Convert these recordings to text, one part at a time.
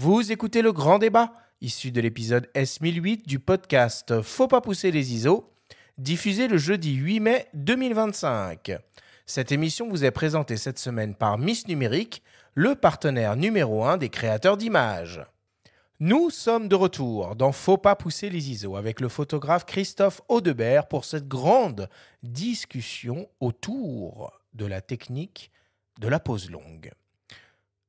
Vous écoutez le grand débat, issu de l'épisode S1008 du podcast Faut pas pousser les ISO, diffusé le jeudi 8 mai 2025. Cette émission vous est présentée cette semaine par Miss Numérique, le partenaire numéro 1 des créateurs d'images. Nous sommes de retour dans Faut pas pousser les ISO avec le photographe Christophe Audebert pour cette grande discussion autour de la technique de la pose longue.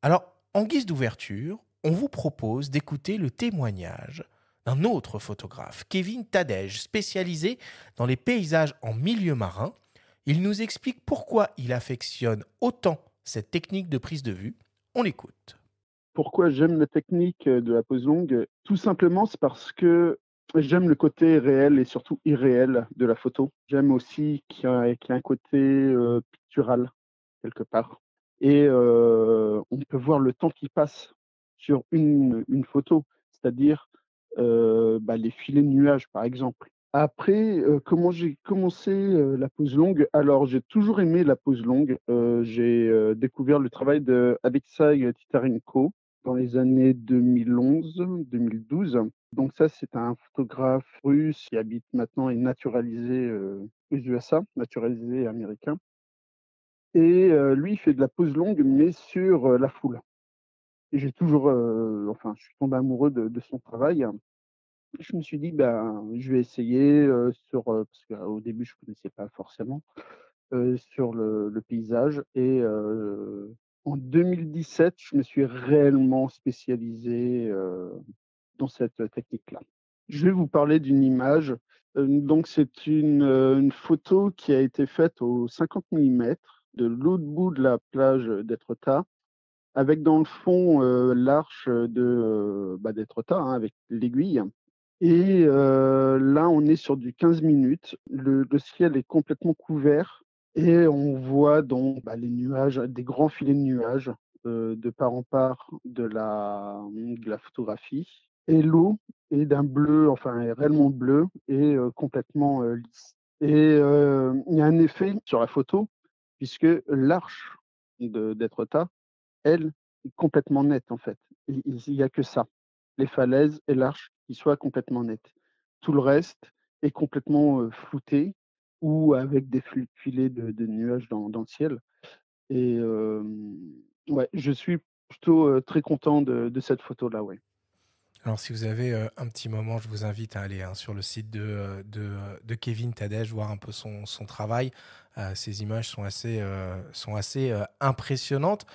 Alors, en guise d'ouverture, on vous propose d'écouter le témoignage d'un autre photographe, Kevin Tadej, spécialisé dans les paysages en milieu marin. Il nous explique pourquoi il affectionne autant cette technique de prise de vue. On l'écoute. Pourquoi j'aime la technique de la pose longue? Tout simplement, c'est parce que j'aime le côté réel et surtout irréel de la photo. J'aime aussi qu'il y a un côté pictural, quelque part. Et on peut voir le temps qui passe sur une photo, c'est-à-dire les filets de nuages, par exemple. Après, comment j'ai commencé la pose longue? Alors, j'ai toujours aimé la pose longue. J'ai découvert le travail de Alexei Titarenko dans les années 2011-2012. Donc ça, c'est un photographe russe qui habite maintenant et naturalisé aux USA, naturalisé américain. Et lui, il fait de la pose longue, mais sur la foule. Et j'ai toujours, je suis tombé amoureux de son travail. Je me suis dit: «Ben, je vais essayer, parce qu'au début, je ne connaissais pas forcément, sur le paysage et en 2017, je me suis réellement spécialisé, dans cette technique-là. Je vais vous parler d'une image, donc c'est une photo qui a été faite au 50 millimètres de l'autre bout de la plage d'Étretat, avec dans le fond, l'arche d'Étretat, hein, avec l'aiguille. Et là, on est sur du 15 minutes. Le ciel est complètement couvert et on voit donc, les nuages, des grands filets de nuages, de part en part de la photographie, et l'eau est d'un bleu, enfin est réellement bleu et complètement, lisse. Et il y a un effet sur la photo puisque l'arche d'Étretat, elle, est complètement nette en fait. Il y a que ça, les falaises et l'arche qui soient complètement nettes. Tout le reste est complètement, flouté ou avec des filets de nuages dans le ciel. Et ouais, je suis plutôt, très content de cette photo-là, ouais. Alors, si vous avez un petit moment, je vous invite à aller sur le site de Kevin Tadej, voir un peu son travail. Ces images sont assez impressionnantes.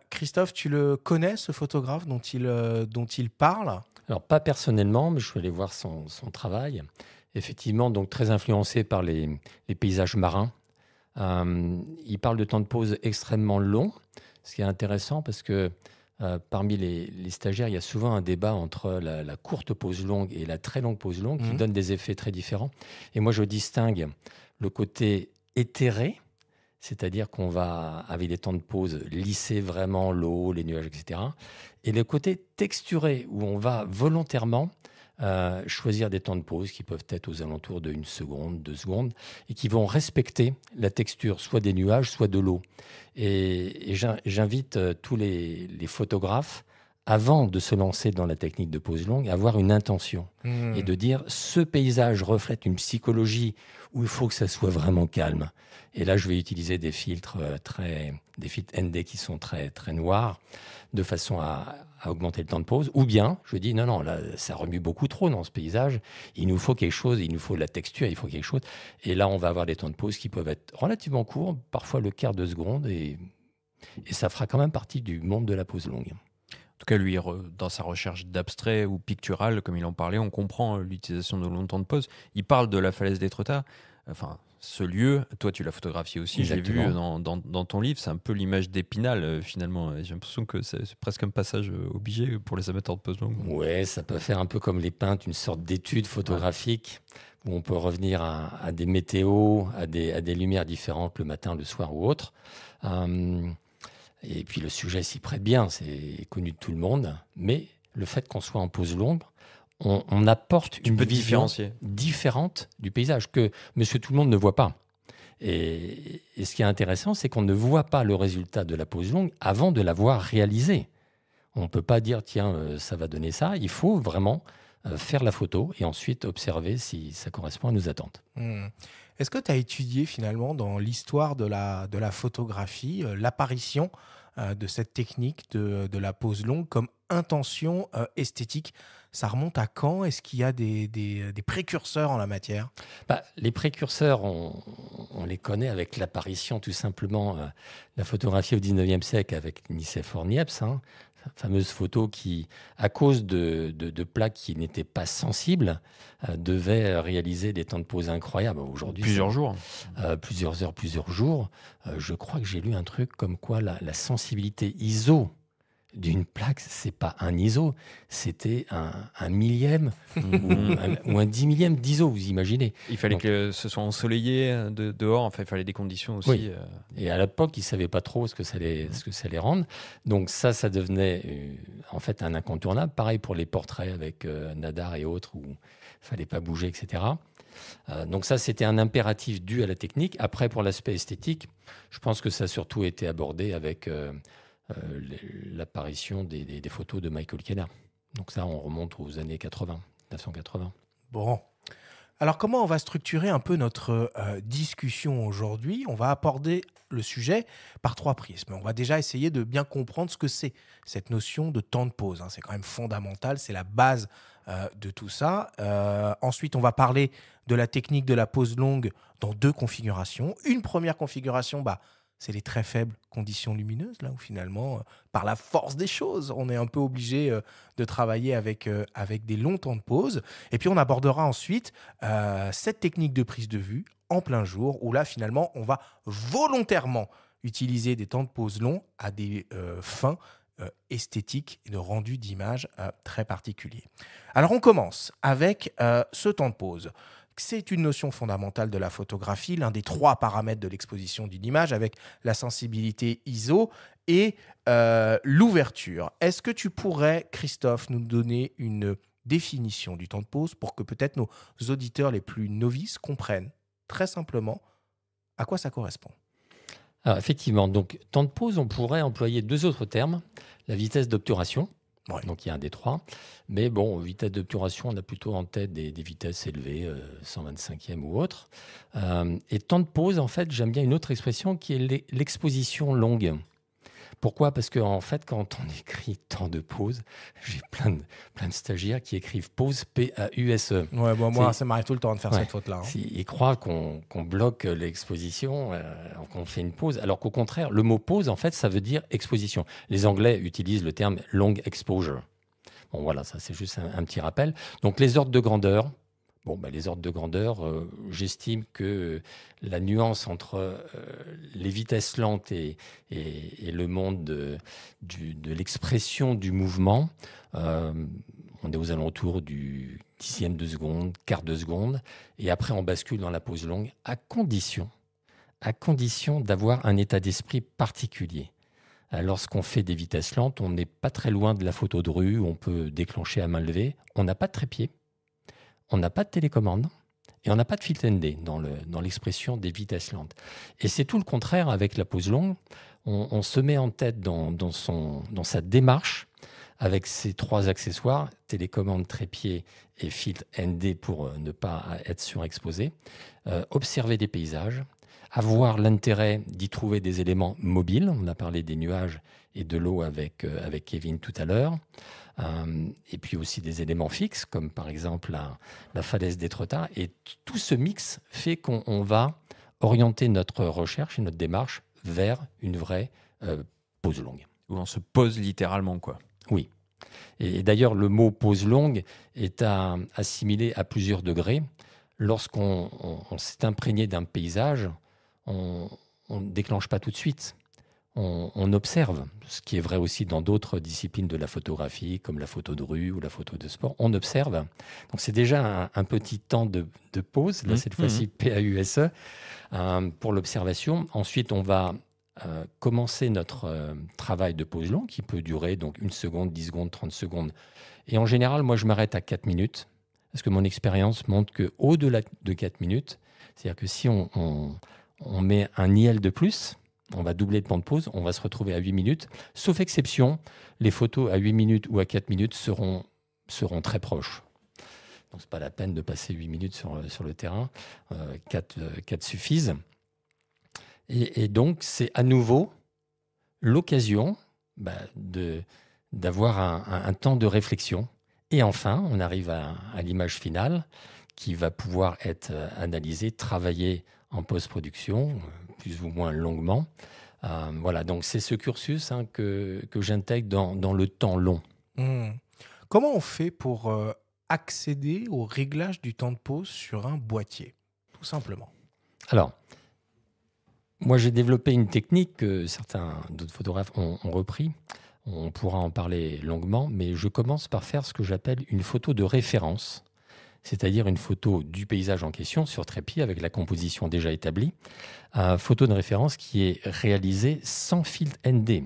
Christophe, tu le connais, ce photographe dont il parle? Alors, pas personnellement, mais je suis allé voir son travail. Effectivement, donc très influencé par les paysages marins. Il parle de temps de pause extrêmement long, ce qui est intéressant parce que parmi les stagiaires, il y a souvent un débat entre la courte pause longue et la très longue pause longue qui donne des effets très différents. Et moi, je distingue le côté éthéré, c'est-à-dire qu'on va, avec des temps de pause, lisser vraiment l'eau, les nuages, etc. Et le côté texturé, où on va volontairement choisir des temps de pause qui peuvent être aux alentours de 1 seconde, 2 secondes, et qui vont respecter la texture, soit des nuages, soit de l'eau. Et j'invite tous les photographes, avant de se lancer dans la technique de pose longue, à avoir une intention et de dire ce paysage reflète une psychologie où il faut que ça soit vraiment calme. Et là, je vais utiliser des filtres des filtres ND qui sont très très noirs, de façon à augmenter le temps de pause. Ou bien, je dis non, là, ça remue beaucoup trop dans ce paysage. Il nous faut quelque chose, il nous faut de la texture, il faut quelque chose. Et là, on va avoir des temps de pause qui peuvent être relativement courts, parfois le quart de seconde, et ça fera quand même partie du monde de la pose longue. En tout cas, lui, dans sa recherche d'abstrait ou pictural, comme il en parlait, on comprend l'utilisation de longs temps de pause. Il parle de la falaise d'Étretat. Enfin, ce lieu, toi, tu l'as photographié aussi. Exactement. J'ai vu dans ton livre, c'est un peu l'image d'Épinal, finalement. J'ai l'impression que c'est presque un passage obligé pour les amateurs de pose longue. Ouais, ça peut faire un peu comme les peintres, une sorte d'étude photographique où on peut revenir à des météos, à des lumières différentes le matin, le soir ou autre. Et puis le sujet s'y prête bien, c'est connu de tout le monde. Mais le fait qu'on soit en pose longue, on apporte une vision différente du paysage que monsieur tout le monde ne voit pas. Et ce qui est intéressant, c'est qu'on ne voit pas le résultat de la pose longue avant de l'avoir réalisé. On ne peut pas dire, tiens, ça va donner ça. Il faut vraiment faire la photo et ensuite observer si ça correspond à nos attentes. Est-ce que tu as étudié finalement dans l'histoire de la photographie l'apparition de cette technique de la pose longue comme intention esthétique? Ça remonte à quand? Est-ce qu'il y a des précurseurs en la matière? Les précurseurs, on les connaît avec l'apparition tout simplement de la photographie au 19e siècle avec Nicéphore Niepce, fameuse photo qui, à cause de plaques qui n'étaient pas sensibles, devait réaliser des temps de pose incroyables. Aujourd'hui, Plusieurs jours. Plusieurs heures, plusieurs jours. Je crois que j'ai lu un truc comme quoi la sensibilité ISO d'une plaque, c'est pas un ISO, c'était un millième ou un 10 millième d'ISO, vous imaginez. Il fallait que ce soit ensoleillé dehors, enfin, il fallait des conditions aussi. Oui. Et à l'époque, ils ne savaient pas trop ce que ça allait rendre. Donc ça devenait en fait un incontournable. Pareil pour les portraits avec Nadar et autres, où il ne fallait pas bouger, etc. Donc ça, c'était un impératif dû à la technique. Après, pour l'aspect esthétique, je pense que ça a surtout été abordé avec l'apparition des photos de Michael Kenner. Donc ça, on remonte aux années 80, 1980. Bon. Alors, comment on va structurer un peu notre discussion aujourd'hui? On va aborder le sujet par 3 prismes. On va déjà essayer de bien comprendre ce que c'est, cette notion de temps de pause. C'est quand même fondamental, c'est la base de tout ça. Ensuite, on va parler de la technique de la pose longue dans 2 configurations. Une première configuration, c'est les très faibles conditions lumineuses, là où finalement, par la force des choses, on est un peu obligé de travailler avec des longs temps de pause. Et puis, on abordera ensuite cette technique de prise de vue en plein jour, où là, finalement, on va volontairement utiliser des temps de pause longs à des fins esthétiques et de rendu d'image très particuliers. Alors, on commence avec ce temps de pause. C'est une notion fondamentale de la photographie, l'un des 3 paramètres de l'exposition d'une image avec la sensibilité ISO et l'ouverture. Est-ce que tu pourrais, Christophe, nous donner une définition du temps de pause pour que peut-être nos auditeurs les plus novices comprennent très simplement à quoi ça correspond? Alors effectivement, donc temps de pause, on pourrait employer 2 autres termes. La vitesse d'obturation. Ouais. Donc il y a un des 3. Mais bon, vitesse d'obturation, on a plutôt en tête des vitesses élevées, 125e ou autre. Et temps de pause, en fait, j'aime bien une autre expression qui est l'exposition longue. Pourquoi ? Parce qu'en fait, quand on écrit temps de pause, j'ai plein de stagiaires qui écrivent pause, P-A-U-S-E. Ouais, moi, ça m'arrive tout le temps de faire cette faute-là. Ils croient qu'on bloque l'exposition, qu'on fait une pause, alors qu'au contraire, le mot pause, en fait, ça veut dire exposition. Les Anglais utilisent le terme long exposure. Bon, voilà, ça, c'est juste un petit rappel. Donc, les ordres de grandeur. Les ordres de grandeur, j'estime que la nuance entre les vitesses lentes et le monde de l'expression du mouvement, on est aux alentours du 10e de seconde, quart de seconde, et après on bascule dans la pause longue, à condition d'avoir un état d'esprit particulier. Lorsqu'on fait des vitesses lentes, on n'est pas très loin de la photo de rue, où on peut déclencher à main levée, on n'a pas de trépied. On n'a pas de télécommande et on n'a pas de filtre ND dans l'expression des vitesses lentes. Et c'est tout le contraire avec la pose longue. On se met en tête dans sa démarche avec ces 3 accessoires, télécommande, trépied et filtre ND pour ne pas être surexposé, observer des paysages, avoir l'intérêt d'y trouver des éléments mobiles. On a parlé des nuages et de l'eau avec Kevin tout à l'heure. Et puis aussi des éléments fixes, comme par exemple la falaise d'Étretat. Et tout ce mix fait qu'on va orienter notre recherche et notre démarche vers une vraie pose longue. Où on se pose littéralement, quoi. Oui. Et d'ailleurs, le mot pose longue est assimilé à plusieurs degrés. Lorsqu'on s'est imprégné d'un paysage, on ne déclenche pas tout de suite. On observe, ce qui est vrai aussi dans d'autres disciplines de la photographie, comme la photo de rue ou la photo de sport. On observe. Donc, c'est déjà un petit temps de pause, là, cette fois-ci PAUSE, pour l'observation. Ensuite, on va commencer notre travail de pause longue, qui peut durer donc 1 seconde, 10 secondes, 30 secondes. Et en général, moi, je m'arrête à 4 minutes, parce que mon expérience montre qu'au-delà de 4 minutes, c'est-à-dire que si on met un IL de plus, On va doubler le temps de pause, on va se retrouver à 8 minutes. Sauf exception, les photos à 8 minutes ou à 4 minutes seront très proches. Donc, ce n'est pas la peine de passer 8 minutes sur le terrain. 4 suffisent. Et donc, c'est à nouveau l'occasion d'avoir un temps de réflexion. Et enfin, on arrive à l'image finale qui va pouvoir être analysée, travaillée en post-production, plus ou moins longuement. Voilà, donc c'est ce cursus que j'intègre dans le temps long. Comment on fait pour accéder au réglage du temps de pause sur un boîtier, tout simplement? Alors, moi j'ai développé une technique que certains d'autres photographes ont repris. On pourra en parler longuement, mais je commence par faire ce que j'appelle une photo de référence, c'est-à-dire une photo du paysage en question sur trépied avec la composition déjà établie. Une photo de référence qui est réalisée sans filtre ND,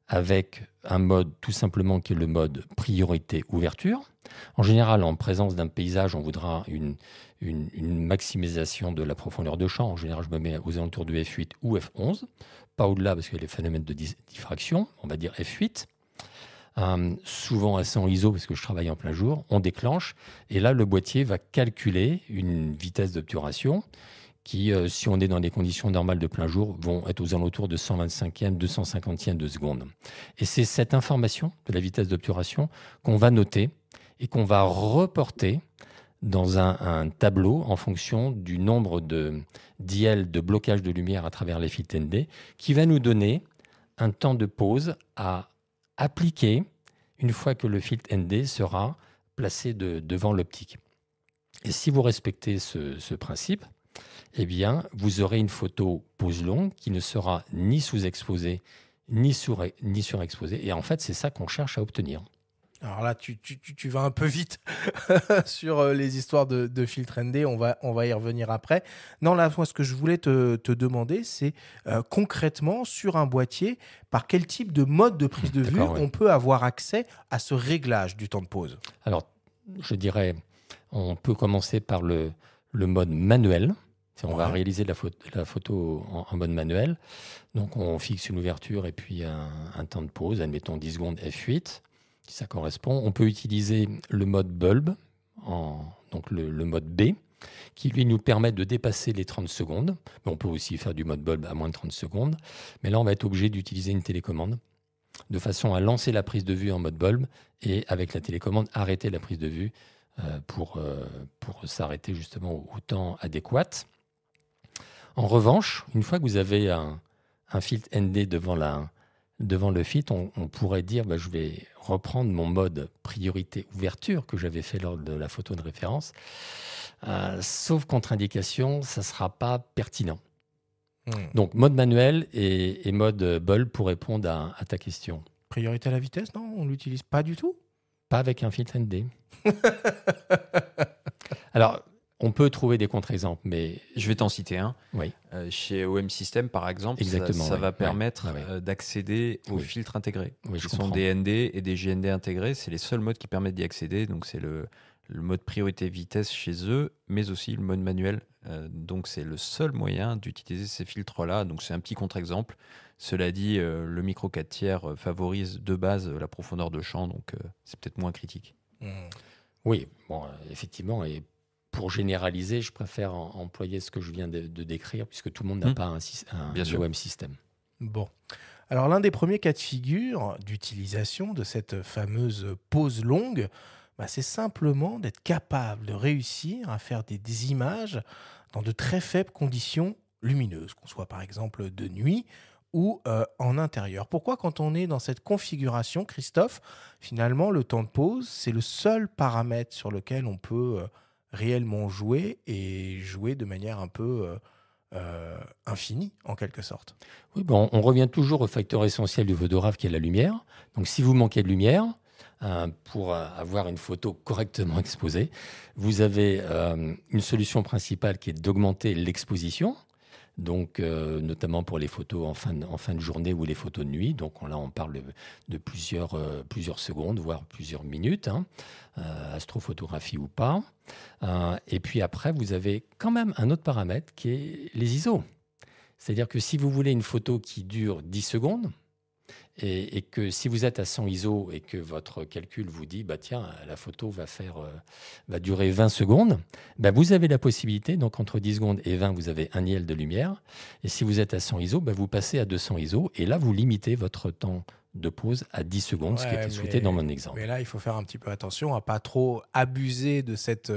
avec un mode tout simplement qui est le mode priorité ouverture. En général, en présence d'un paysage, on voudra une maximisation de la profondeur de champ. En général, je me mets aux alentours de F8 ou F11. Pas au-delà parce qu'il y a les phénomènes de diffraction, on va dire F8. Souvent à 100 ISO parce que je travaille en plein jour. On déclenche et là, le boîtier va calculer une vitesse d'obturation qui, si on est dans des conditions normales de plein jour, vont être aux alentours de 125e, 250e de seconde. Et c'est cette information de la vitesse d'obturation qu'on va noter et qu'on va reporter dans un tableau en fonction du nombre d'IL de blocage de lumière à travers les filtres ND qui va nous donner un temps de pause à appliquer une fois que le filtre ND sera placé devant l'optique. Et si vous respectez ce principe, eh bien, vous aurez une photo pose longue qui ne sera ni sous-exposée ni surexposée. Et en fait, c'est ça qu'on cherche à obtenir. Alors là, tu vas un peu vite sur les histoires de filtre ND. On va y revenir après. Non, là, moi, ce que je voulais te demander, c'est concrètement, sur un boîtier, par quel type de mode de prise de vue on peut avoir accès à ce réglage du temps de pause? Alors, je dirais, on peut commencer par le mode manuel. On va réaliser la photo en mode manuel. Donc, on fixe une ouverture et puis un temps de pause, admettons 10 secondes F8. Si ça correspond, on peut utiliser le mode bulb, donc le mode B, qui lui nous permet de dépasser les 30 secondes. Mais on peut aussi faire du mode bulb à moins de 30 secondes. Mais là, on va être obligé d'utiliser une télécommande de façon à lancer la prise de vue en mode bulb et avec la télécommande, arrêter la prise de vue pour s'arrêter justement au temps adéquat. En revanche, une fois que vous avez un filtre ND devant le filtre, on pourrait dire je vais reprendre mon mode priorité ouverture que j'avais fait lors de la photo de référence. Sauf contre-indication, ça ne sera pas pertinent. Donc, mode manuel et mode bulb pour répondre à ta question. Priorité à la vitesse, non? On ne l'utilise pas du tout? Pas avec un filtre ND. Alors, on peut trouver des contre-exemples, mais... Je vais t'en citer un. Oui. Chez OM System, par exemple, ça va permettre d'accéder aux filtres intégrés, qui sont des ND et des GND intégrés. C'est les seuls modes qui permettent d'y accéder. Donc, c'est le mode priorité vitesse chez eux, mais aussi le mode manuel. Donc, c'est le seul moyen d'utiliser ces filtres-là. Donc, c'est un petit contre-exemple. Cela dit, le micro 4/3 favorise de base la profondeur de champ, donc c'est peut-être moins critique. Oui, bon, effectivement, et pour généraliser, je préfère employer ce que je viens de décrire, puisque tout le monde n'a pas un OM système. Bon. Alors, l'un des premiers cas de figure d'utilisation de cette fameuse pause longue, c'est simplement d'être capable de réussir à faire des images dans de très faibles conditions lumineuses, qu'on soit par exemple de nuit ou en intérieur. Pourquoi, quand on est dans cette configuration, Christophe, finalement, le temps de pause, c'est le seul paramètre sur lequel on peut réellement jouer et jouer de manière un peu infinie, en quelque sorte? Oui, bon, on revient toujours au facteur essentiel du photographe qui est la lumière. Donc, si vous manquez de lumière, pour avoir une photo correctement exposée, vous avez une solution principale qui est d'augmenter l'exposition. Donc, notamment pour les photos en fin de journée ou les photos de nuit. Donc là, on parle de plusieurs secondes, voire plusieurs minutes, astrophotographie ou pas. Et puis après, vous avez quand même un autre paramètre qui est les ISO. C'est-à-dire que si vous voulez une photo qui dure 10 secondes, et que si vous êtes à 100 ISO et que votre calcul vous dit, bah tiens, la photo va durer 20 secondes, bah vous avez la possibilité, donc entre 10 secondes et 20, vous avez un niel de lumière. Et si vous êtes à 100 ISO, bah vous passez à 200 ISO. Et là, vous limitez votre temps de pause à 10 secondes, ce qui était souhaité dans mon exemple. Mais là, il faut faire un petit peu attention à pas trop abuser de cette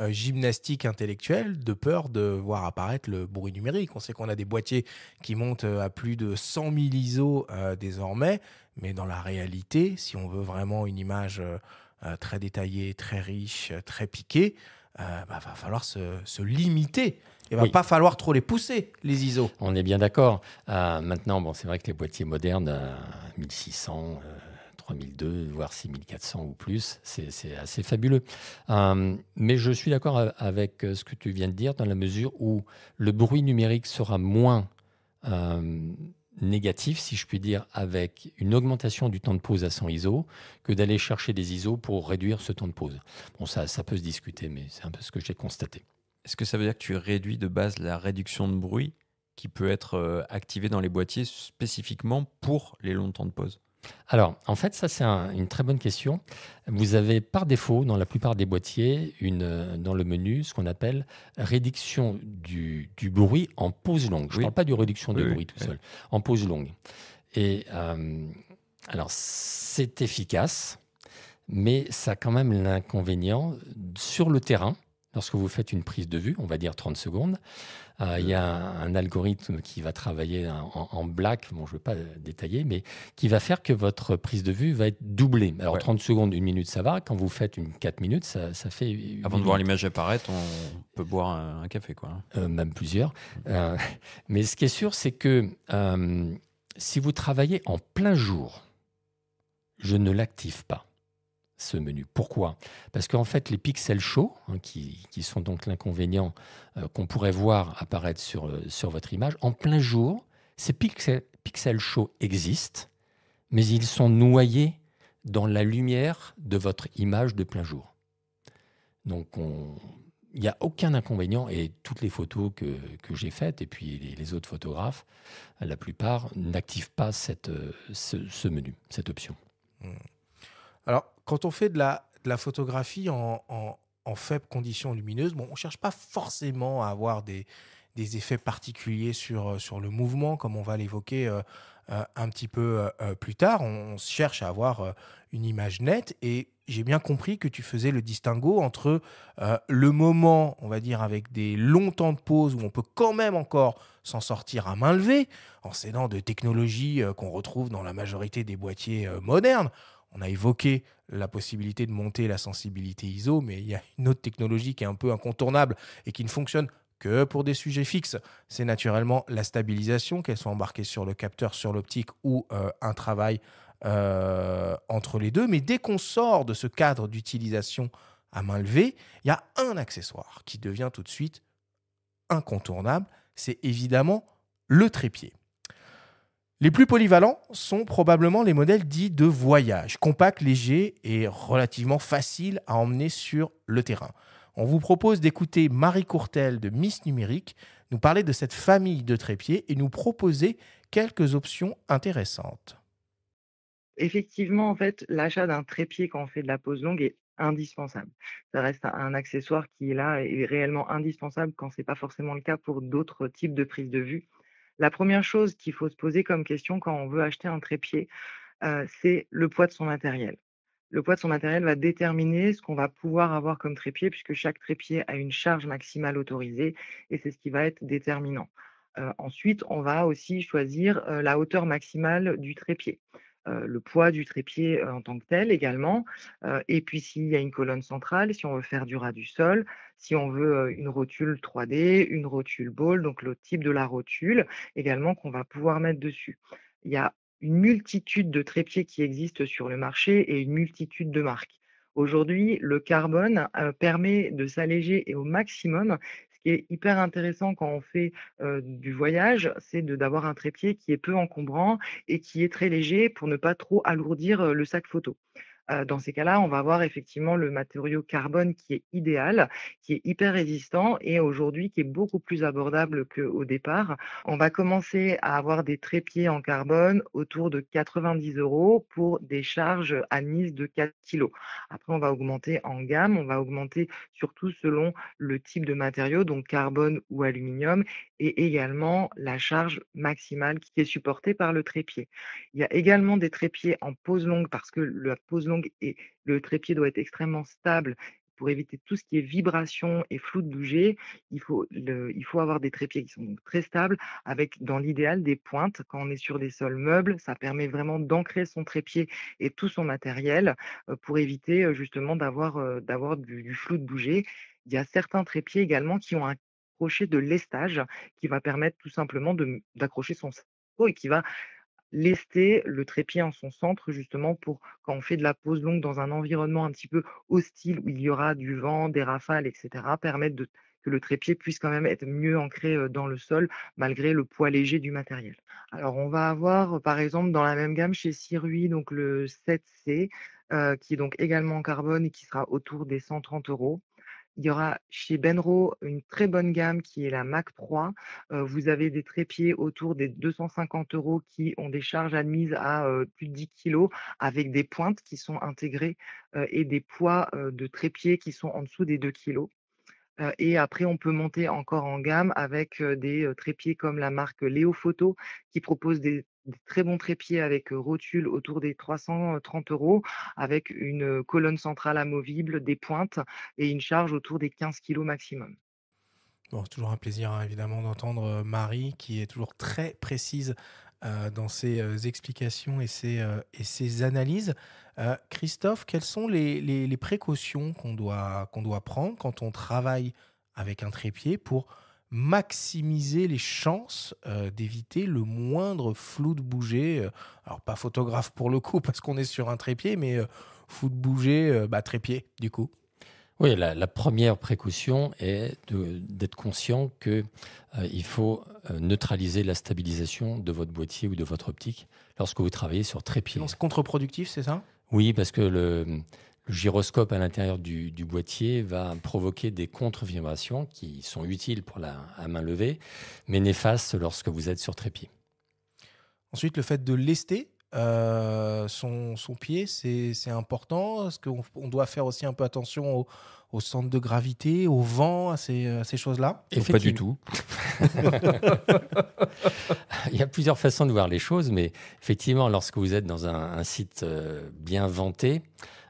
gymnastique intellectuelle, de peur de voir apparaître le bruit numérique. On sait qu'on a des boîtiers qui montent à plus de 100 000 ISO désormais, mais dans la réalité, si on veut vraiment une image très détaillée, très riche, très piquée, va falloir se limiter. Il ne va pas falloir trop les pousser, les ISO. On est bien d'accord. Maintenant, bon, c'est vrai que les boîtiers modernes, 1600, 3002, voire 6400 ou plus, c'est assez fabuleux. Mais je suis d'accord avec ce que tu viens de dire, dans la mesure où le bruit numérique sera moins négatif, si je puis dire, avec une augmentation du temps de pause à 100 ISO, que d'aller chercher des ISO pour réduire ce temps de pause. Bon, ça peut se discuter, mais c'est un peu ce que j'ai constaté. Est-ce que ça veut dire que tu réduis de base la réduction de bruit qui peut être activée dans les boîtiers spécifiquement pour les longs temps de pause? Alors, en fait, ça, c'est une très bonne question. Vous avez par défaut, dans la plupart des boîtiers, dans le menu, ce qu'on appelle réduction du bruit en pause longue. Je ne parle pas de réduction du bruit tout seul, en pause longue. Et alors, c'est efficace, mais ça a quand même l'inconvénient sur le terrain. Lorsque vous faites une prise de vue, on va dire 30 secondes, il y a un algorithme qui va travailler en black, bon, je ne veux pas détailler, mais qui va faire que votre prise de vue va être doublée. Alors 30 secondes, 1 minute, ça va. Quand vous faites une 4 minutes, ça fait... Avant de voir l'image apparaître, on peut boire un café, quoi. Même plusieurs. Mais ce qui est sûr, c'est que si vous travaillez en plein jour, je ne l'active pas, ce menu. Pourquoi ? Parce qu'en fait, les pixels chauds, qui sont donc l'inconvénient qu'on pourrait voir apparaître sur votre image, en plein jour, ces pixels chauds existent, mais ils sont noyés dans la lumière de votre image de plein jour. Donc, il n'y a aucun inconvénient, et toutes les photos que j'ai faites, et puis les autres photographes, la plupart n'activent pas ce menu, cette option. Alors, quand on fait de la photographie en faibles conditions lumineuses, bon, on ne cherche pas forcément à avoir des effets particuliers sur le mouvement, comme on va l'évoquer un petit peu plus tard. On cherche à avoir une image nette, et j'ai bien compris que tu faisais le distinguo entre le moment, on va dire, avec des longs temps de pause où on peut quand même encore s'en sortir à main levée, en s'aidant de technologies qu'on retrouve dans la majorité des boîtiers modernes. On a évoqué la possibilité de monter la sensibilité ISO, mais il y a une autre technologie qui est un peu incontournable et qui ne fonctionne que pour des sujets fixes. C'est naturellement la stabilisation, qu'elle soit embarquée sur le capteur, sur l'optique ou un travail entre les deux. Mais dès qu'on sort de ce cadre d'utilisation à main levée, il y a un accessoire qui devient tout de suite incontournable. C'est évidemment le trépied. Les plus polyvalents sont probablement les modèles dits de voyage, compacts, légers et relativement faciles à emmener sur le terrain. On vous propose d'écouter Marie Courtel de Miss Numérique nous parler de cette famille de trépieds et nous proposer quelques options intéressantes. Effectivement, en fait, l'achat d'un trépied quand on fait de la pose longue est indispensable. Ça reste un accessoire qui est là et réellement indispensable quand ce n'est pas forcément le cas pour d'autres types de prise de vue. La première chose qu'il faut se poser comme question quand on veut acheter un trépied, c'est le poids de son matériel. Le poids de son matériel va déterminer ce qu'on va pouvoir avoir comme trépied, puisque chaque trépied a une charge maximale autorisée et c'est ce qui va être déterminant. Ensuite, on va aussi choisir la hauteur maximale du trépied. Le poids du trépied en tant que tel également, et puis s'il y a une colonne centrale, si on veut faire du ras du sol, si on veut une rotule 3D, une rotule ball, donc le type de la rotule également qu'on va pouvoir mettre dessus. Il y a une multitude de trépieds qui existent sur le marché et une multitude de marques. Aujourd'hui, le carbone permet de s'alléger et au maximum. Ce qui est hyper intéressant quand on fait du voyage, c'est d'avoir un trépied qui est peu encombrant et qui est très léger pour ne pas trop alourdir le sac photo. Dans ces cas-là, on va avoir effectivement le matériau carbone qui est idéal, qui est hyper résistant et aujourd'hui qui est beaucoup plus abordable qu'au départ. On va commencer à avoir des trépieds en carbone autour de 90 € pour des charges admises de 4 kilos. Après, on va augmenter en gamme, on va augmenter surtout selon le type de matériau, donc carbone ou aluminium, et également la charge maximale qui est supportée par le trépied. Il y a également des trépieds en pose longue parce que la pose longue et le trépied doit être extrêmement stable. Pour éviter tout ce qui est vibration et flou de bouger, il faut avoir des trépieds qui sont donc très stables avec, dans l'idéal, des pointes. Quand on est sur des sols meubles, ça permet vraiment d'ancrer son trépied et tout son matériel pour éviter justement d'avoir du flou de bouger. Il y a certains trépieds également qui ont un crochet de lestage qui va permettre tout simplement d'accrocher son sac et qui va lester le trépied en son centre, justement pour quand on fait de la pose longue dans un environnement un petit peu hostile où il y aura du vent, des rafales, et cetera, permettre que le trépied puisse quand même être mieux ancré dans le sol malgré le poids léger du matériel. Alors on va avoir par exemple dans la même gamme chez Sirui donc le 7C qui est donc également en carbone et qui sera autour des 130 €. Il y aura chez Benro une très bonne gamme qui est la Mac 3. Vous avez des trépieds autour des 250 € qui ont des charges admises à plus de 10 kilos avec des pointes qui sont intégrées et des poids de trépied qui sont en dessous des 2 kilos. Et après, on peut monter encore en gamme avec des trépieds comme la marque Léo Photo qui propose des très bons trépieds avec rotule autour des 330 € avec une colonne centrale amovible, des pointes et une charge autour des 15 kilos maximum. Bon, c'est toujours un plaisir, hein, évidemment, d'entendre Marie, qui est toujours très précise dans ses explications et ses analyses. Christophe, quelles sont les précautions qu'on doit prendre quand on travaille avec un trépied pour maximiser les chances d'éviter le moindre flou de bouger? Alors, pas photographe pour le coup, parce qu'on est sur un trépied, mais flou de bouger, trépied, du coup. Oui, la première précaution est d'être conscient qu'il faut neutraliser la stabilisation de votre boîtier ou de votre optique lorsque vous travaillez sur trépied. C'est contre-productif, c'est ça? Oui, parce que le gyroscope à l'intérieur du boîtier va provoquer des contre-vibrations qui sont utiles pour à main levée, mais néfastes lorsque vous êtes sur trépied. Ensuite, le fait de lester son pied, c'est important. Est-ce qu'on doit faire aussi un peu attention au centre de gravité, au vent, à ces choses-là? Pas du tout. Il y a plusieurs façons de voir les choses, mais effectivement, lorsque vous êtes dans un site bien vanté,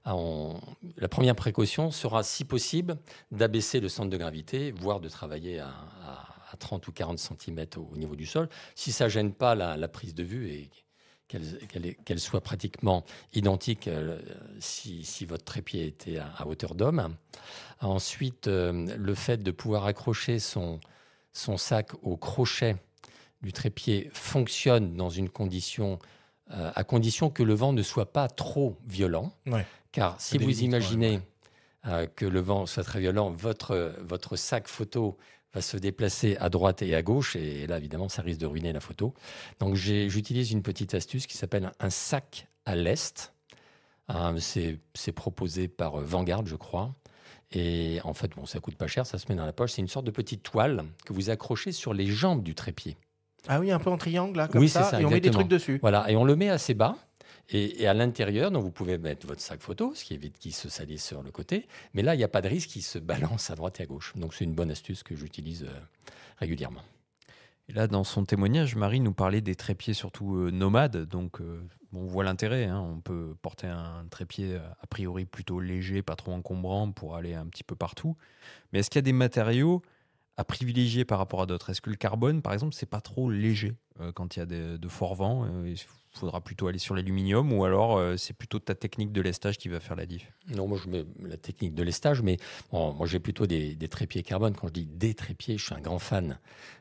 la première précaution sera, si possible, d'abaisser le centre de gravité, voire de travailler à 30 ou 40 cm au niveau du sol, si ça ne gêne pas la prise de vue et qu'elle soit pratiquement identique si votre trépied était à hauteur d'homme. Ensuite, le fait de pouvoir accrocher son sac au crochet du trépied fonctionne dans une condition, à condition que le vent ne soit pas trop violent. Ouais. Car si vous imaginez que le vent soit très violent, votre sac photo va se déplacer à droite et à gauche, et là, évidemment, ça risque de ruiner la photo. Donc, j'utilise une petite astuce qui s'appelle un sac à lest. C'est proposé par Vanguard, je crois. Et en fait, ça coûte pas cher, ça se met dans la poche. C'est une sorte de petite toile que vous accrochez sur les jambes du trépied. Ah oui, un peu en triangle, là, comme ça, et exactement. On met des trucs dessus. Voilà, et on le met assez bas. Et à l'intérieur, donc vous pouvez mettre votre sac photo, ce qui évite qu'il se salisse sur le côté. Mais là, il n'y a pas de risque qu'il se balance à droite et à gauche. Donc, c'est une bonne astuce que j'utilise régulièrement. Et là, dans son témoignage, Marie nous parlait des trépieds surtout nomades. Donc, on voit l'intérêt. On peut porter un trépied a priori plutôt léger, pas trop encombrant pour aller un petit peu partout. Mais est-ce qu'il y a des matériaux à privilégier par rapport à d'autres? Est-ce que le carbone, par exemple, c'est pas trop léger quand il y a de forts vents? Il faudra plutôt aller sur l'aluminium ou alors c'est plutôt ta technique de lestage qui va faire la diff? Non, moi je mets la technique de lestage, mais moi j'ai plutôt des trépieds carbone. Quand je dis des trépieds, je suis un grand fan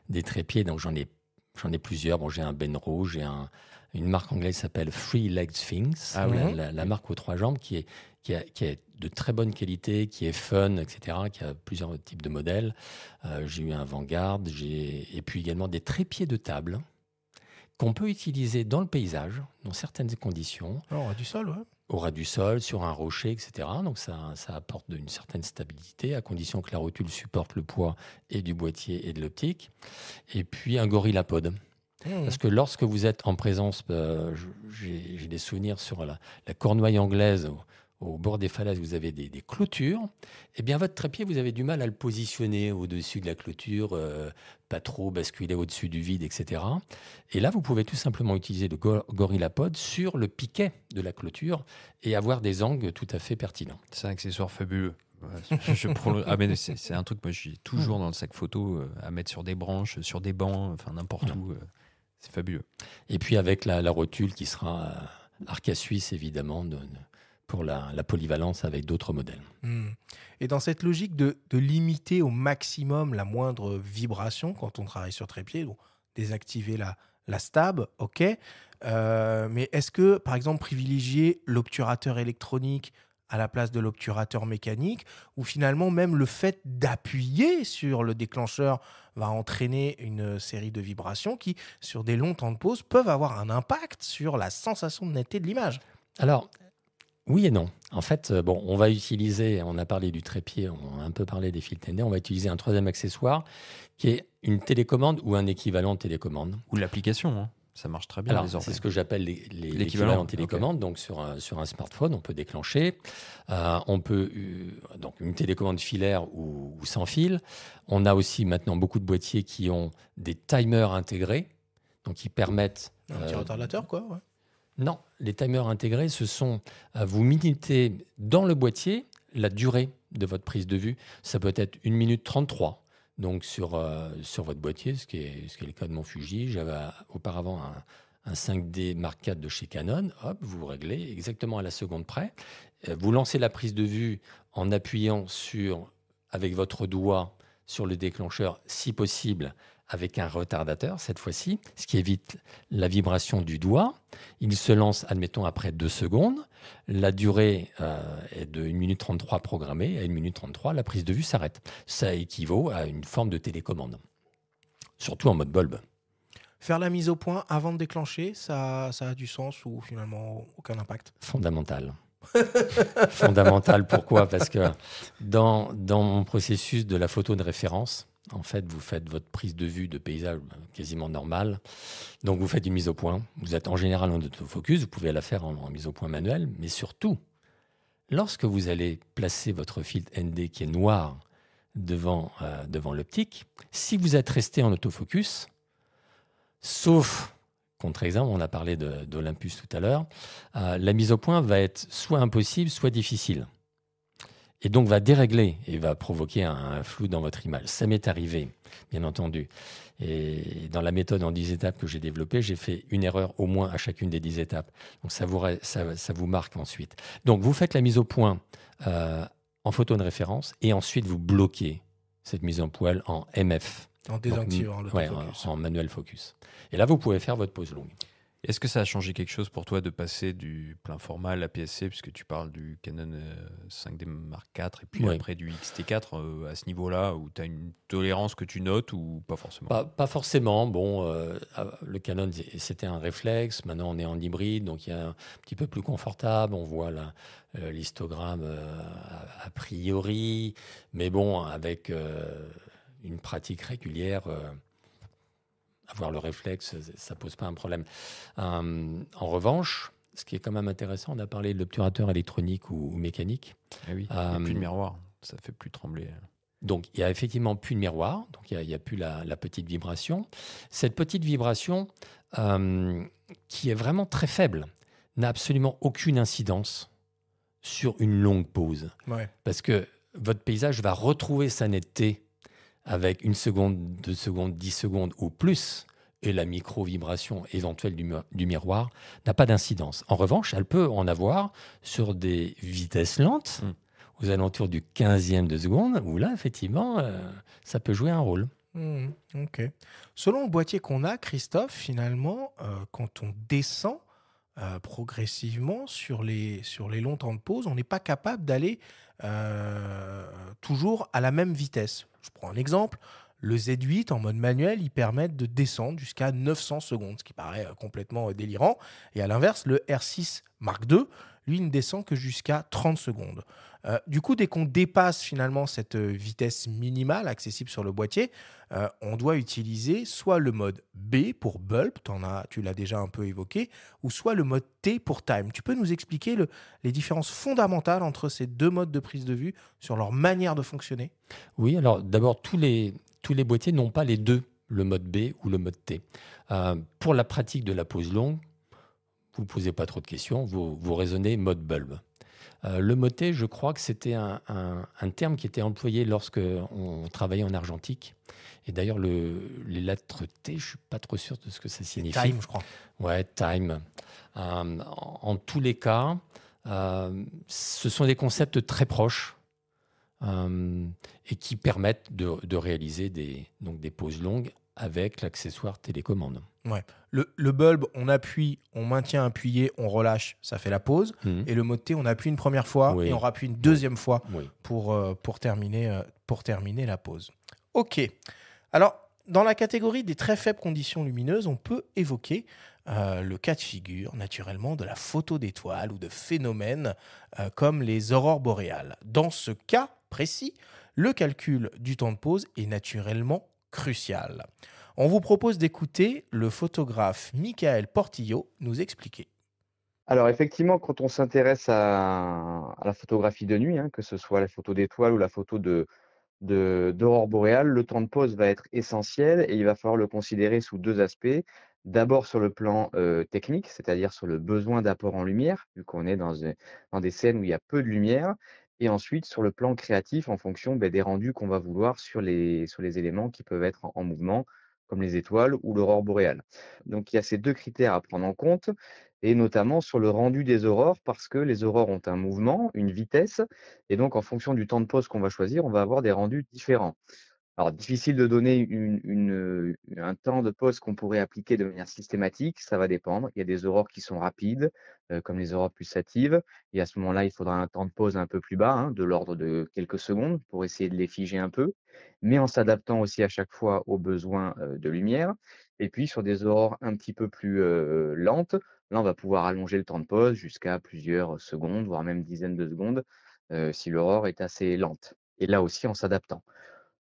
des trépieds, donc j'en ai plusieurs. J'ai un Benro, j'ai une marque anglaise qui s'appelle Three Legged Things, la marque aux 3 jambes qui est de très bonne qualité, qui est fun, etc., qui a plusieurs types de modèles. J'ai eu un Vanguard, et puis également des trépieds de table qu'on peut utiliser dans le paysage, dans certaines conditions. Alors, du sol, ouais. au ras du sol, sur un rocher, etc. Donc ça apporte une certaine stabilité, à condition que la rotule supporte le poids et du boîtier et de l'optique. Et puis un gorillapod. Parce que lorsque vous êtes en présence, j'ai des souvenirs sur la Cornouaille anglaise, au bord des falaises, vous avez des clôtures. Eh bien, votre trépied, vous avez du mal à le positionner au-dessus de la clôture, pas trop basculer au-dessus du vide, etc. Et là, vous pouvez tout simplement utiliser le gorillapod sur le piquet de la clôture et avoir des angles tout à fait pertinents. C'est un accessoire fabuleux. C'est un truc que moi j'ai toujours dans le sac photo à mettre sur des branches, sur des bancs, enfin n'importe où. C'est fabuleux. Et puis avec la rotule qui sera Arca Suisse, évidemment, pour la polyvalence avec d'autres modèles. Et dans cette logique de limiter au maximum la moindre vibration quand on travaille sur trépied, donc désactiver la stab, ok. Mais est-ce que, par exemple, privilégier l'obturateur électronique à la place de l'obturateur mécanique, ou finalement même le fait d'appuyer sur le déclencheur va entraîner une série de vibrations qui, sur des longs temps de pause, peuvent avoir un impact sur la sensation de netteté de l'image? Alors, oui et non. En fait, on va utiliser, on a parlé du trépied, on a un peu parlé des fils ND, on va utiliser un troisième accessoire qui est une télécommande ou un équivalent de télécommande. Ou l'application, hein. Ça marche très bien. Alors, c'est ce que j'appelle l'équivalent télécommande. Okay. Donc, sur un smartphone, on peut déclencher. On peut donc une télécommande filaire ou sans fil. On a aussi maintenant beaucoup de boîtiers qui ont des timers intégrés, donc qui permettent. Un petit retardateur, quoi. Ouais. Non, les timers intégrés, ce sont vous minutez dans le boîtier la durée de votre prise de vue. Ça peut être 1 minute 33. Donc sur votre boîtier, ce qui est le cas de mon Fuji, j'avais auparavant un 5D Mark IV de chez Canon. Hop, vous réglez exactement à la seconde près. Vous lancez la prise de vue en appuyant avec votre doigt sur le déclencheur, si possible, avec un retardateur cette fois-ci, ce qui évite la vibration du doigt. Il se lance, admettons, après 2 secondes. La durée est de 1 minute 33 programmée. À 1 minute 33, la prise de vue s'arrête. Ça équivaut à une forme de télécommande, surtout en mode bulb. Faire la mise au point avant de déclencher, ça a du sens ou finalement aucun impact? Fondamental. Fondamental, pourquoi? Parce que dans mon processus de la photo de référence, en fait, vous faites votre prise de vue de paysage quasiment normale. Donc, vous faites une mise au point. Vous êtes en général en autofocus. Vous pouvez la faire en mise au point manuelle. Mais surtout, lorsque vous allez placer votre filtre ND qui est noir devant l'optique, si vous êtes resté en autofocus, sauf contre-exemple, on a parlé d'Olympus tout à l'heure, la mise au point va être soit impossible, soit difficile. Et donc va dérégler et va provoquer un flou dans votre image. Ça m'est arrivé, bien entendu. Et dans la méthode en 10 étapes que j'ai développée, j'ai fait une erreur au moins à chacune des 10 étapes. Donc ça vous marque ensuite. Donc vous faites la mise au point en photo de référence et ensuite vous bloquez cette mise en poil en MF. En désactivant l'autofocus. En manuel focus. Et là, vous pouvez faire votre pause longue. Est-ce que ça a changé quelque chose pour toi de passer du plein format à l'APS-C, puisque tu parles du Canon 5D Mark IV et puis après du X-T4 à ce niveau-là, où tu as une tolérance que tu notes ou pas forcément? Pas forcément. Bon, le Canon, c'était un réflexe. Maintenant, on est en hybride, donc il y a un petit peu plus confortable. On voit l'histogramme a priori. Mais bon, avec une pratique régulière... avoir le réflexe, ça ne pose pas un problème. En revanche, ce qui est quand même intéressant, on a parlé de l'obturateur électronique ou mécanique. Eh oui, il n'y a plus de miroir, ça ne fait plus trembler. Donc, il n'y a effectivement plus de miroir, donc il n'y a plus la petite vibration. Cette petite vibration, qui est vraiment très faible, n'a absolument aucune incidence sur une longue pause. Ouais. Parce que votre paysage va retrouver sa netteté avec 1 seconde, 2 secondes, 10 secondes ou plus, et la micro-vibration éventuelle du miroir n'a pas d'incidence. En revanche, elle peut en avoir sur des vitesses lentes, aux alentours du 15e de seconde, où là, effectivement, ça peut jouer un rôle. Ok. Selon le boîtier qu'on a, Christophe, finalement, quand on descend progressivement sur les longs temps de pause, on n'est pas capable d'aller toujours à la même vitesse. Je prends un exemple. Le Z8 en mode manuel, ils permettent de descendre jusqu'à 900 secondes, ce qui paraît complètement délirant. Et à l'inverse, le R6 Mark II, lui, il ne descend que jusqu'à 30 secondes. Du coup, dès qu'on dépasse finalement cette vitesse minimale accessible sur le boîtier, on doit utiliser soit le mode B pour bulb, tu l'as déjà un peu évoqué, ou soit le mode T pour time. Tu peux nous expliquer les différences fondamentales entre ces deux modes de prise de vue sur leur manière de fonctionner ? Oui, alors d'abord, tous les boîtiers n'ont pas les deux, le mode B ou le mode T. Pour la pratique de la pose longue, vous ne posez pas trop de questions, vous raisonnez mode bulb. Le mode T, je crois que c'était un terme qui était employé lorsque on travaillait en argentique. Et d'ailleurs, les lettres T, je ne suis pas trop sûr de ce que ça signifie. Time, je crois. Ouais, time. En tous les cas, ce sont des concepts très proches et qui permettent de réaliser des poses longues avec l'accessoire télécommande. Ouais. Le bulb, on appuie, on maintient appuyé, on relâche, ça fait la pause. Et le mode T, on appuie une première fois et on rappuie une deuxième fois pour terminer la pause. Ok. Alors, dans la catégorie des très faibles conditions lumineuses, on peut évoquer le cas de figure, naturellement, de la photo d'étoiles ou de phénomènes comme les aurores boréales. Dans ce cas précis, le calcul du temps de pause est naturellement crucial. On vous propose d'écouter le photographe Michael Portillo nous expliquer. Alors effectivement, quand on s'intéresse à la photographie de nuit, que ce soit la photo d'étoiles ou la photo d'aurore boréale, le temps de pause va être essentiel et il va falloir le considérer sous deux aspects. D'abord sur le plan technique, c'est-à-dire sur le besoin d'apport en lumière, vu qu'on est dans des scènes où il y a peu de lumière, et ensuite sur le plan créatif en fonction des rendus qu'on va vouloir sur les éléments qui peuvent être en mouvement, comme les étoiles ou l'aurore boréale. Donc il y a ces deux critères à prendre en compte, et notamment sur le rendu des aurores, parce que les aurores ont un mouvement, une vitesse, et donc en fonction du temps de pause qu'on va choisir, on va avoir des rendus différents. Alors, difficile de donner un temps de pause qu'on pourrait appliquer de manière systématique, ça va dépendre. Il y a des aurores qui sont rapides, comme les aurores pulsatives, et à ce moment-là, il faudra un temps de pause un peu plus bas, de l'ordre de quelques secondes, pour essayer de les figer un peu, mais en s'adaptant aussi à chaque fois aux besoins de lumière. Et puis, sur des aurores un petit peu plus lentes, là, on va pouvoir allonger le temps de pause jusqu'à plusieurs secondes, voire même dizaines de secondes, si l'aurore est assez lente. Et là aussi, en s'adaptant.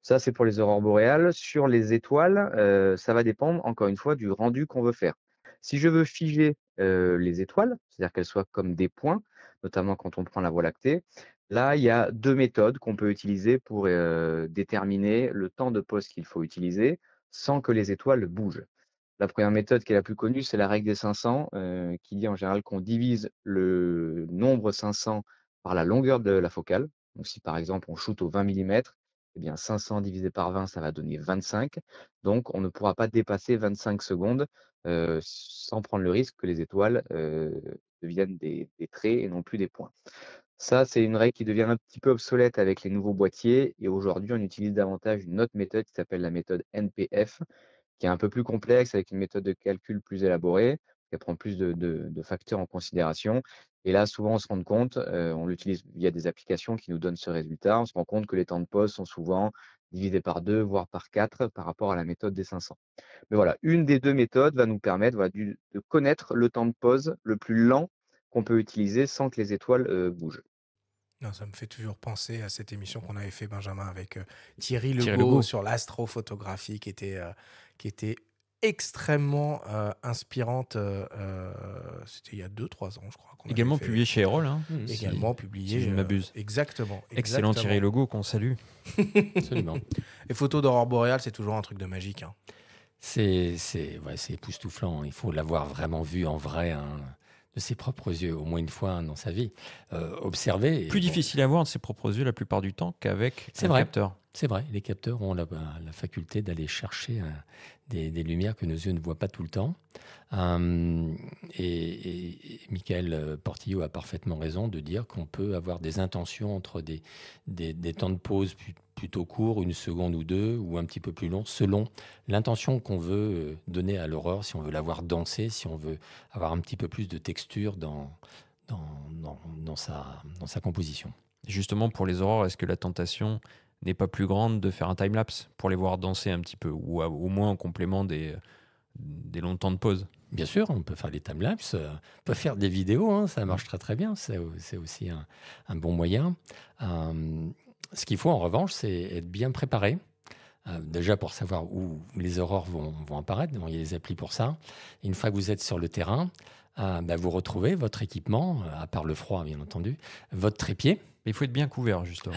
Ça, c'est pour les aurores boréales. Sur les étoiles, ça va dépendre, encore une fois, du rendu qu'on veut faire. Si je veux figer les étoiles, c'est-à-dire qu'elles soient comme des points, notamment quand on prend la Voie lactée, là, il y a deux méthodes qu'on peut utiliser pour déterminer le temps de pause qu'il faut utiliser sans que les étoiles bougent. La première méthode qui est la plus connue, c'est la règle des 500, qui dit en général qu'on divise le nombre 500 par la longueur de la focale. Donc si par exemple on shoot au 20 mm, eh bien 500 divisé par 20, ça va donner 25. Donc on ne pourra pas dépasser 25 secondes sans prendre le risque que les étoiles deviennent des traits et non plus des points. Ça, c'est une règle qui devient un petit peu obsolète avec les nouveaux boîtiers. Et aujourd'hui, on utilise davantage une autre méthode qui s'appelle la méthode NPF, qui est un peu plus complexe, avec une méthode de calcul plus élaborée, qui prend plus de facteurs en considération. Et là, souvent, on se rend compte, on l'utilise via des applications qui nous donnent ce résultat, on se rend compte que les temps de pause sont souvent divisés par 2, voire par 4 par rapport à la méthode des 500. Mais voilà, une des deux méthodes va nous permettre de connaître le temps de pause le plus lent qu'on peut utiliser sans que les étoiles bougent. Non, ça me fait toujours penser à cette émission qu'on avait fait, Benjamin, avec Thierry Legault sur l'astrophotographie, qui était extrêmement inspirante. C'était il y a 2-3 ans, je crois. Également publié chez Erol. Également publié. Si je ne m'abuse. Exactement. Excellent Thierry Legault, qu'on salue. Absolument. Les photos d'aurore boréale, c'est toujours un truc de magique. C'est époustouflant. Il faut l'avoir vraiment vu en vrai, de ses propres yeux, au moins une fois dans sa vie. Observer. Plus difficile à voir de ses propres yeux la plupart du temps qu'avec un capteur. C'est vrai, les capteurs ont la faculté d'aller chercher des lumières que nos yeux ne voient pas tout le temps. Et Michael Portillo a parfaitement raison de dire qu'on peut avoir des intentions entre des temps de pause plutôt courts, 1 seconde ou 2, ou un petit peu plus longs, selon l'intention qu'on veut donner à l'aurore, si on veut la voir danser, si on veut avoir un petit peu plus de texture dans sa composition. Justement, pour les aurores, est-ce que la tentation n'est pas plus grande de faire un time-lapse pour les voir danser un petit peu, ou au moins en complément des longs temps de pause. Bien sûr, on peut faire des timelapses, on peut faire des vidéos, hein, ça marche très très bien, c'est aussi un bon moyen. Ce qu'il faut en revanche, c'est être bien préparé. Déjà pour savoir où les aurores vont apparaître, il y a des applis pour ça. Et une fois que vous êtes sur le terrain, vous retrouvez votre équipement, à part le froid bien entendu, votre trépied. Mais il faut être bien couvert, justement.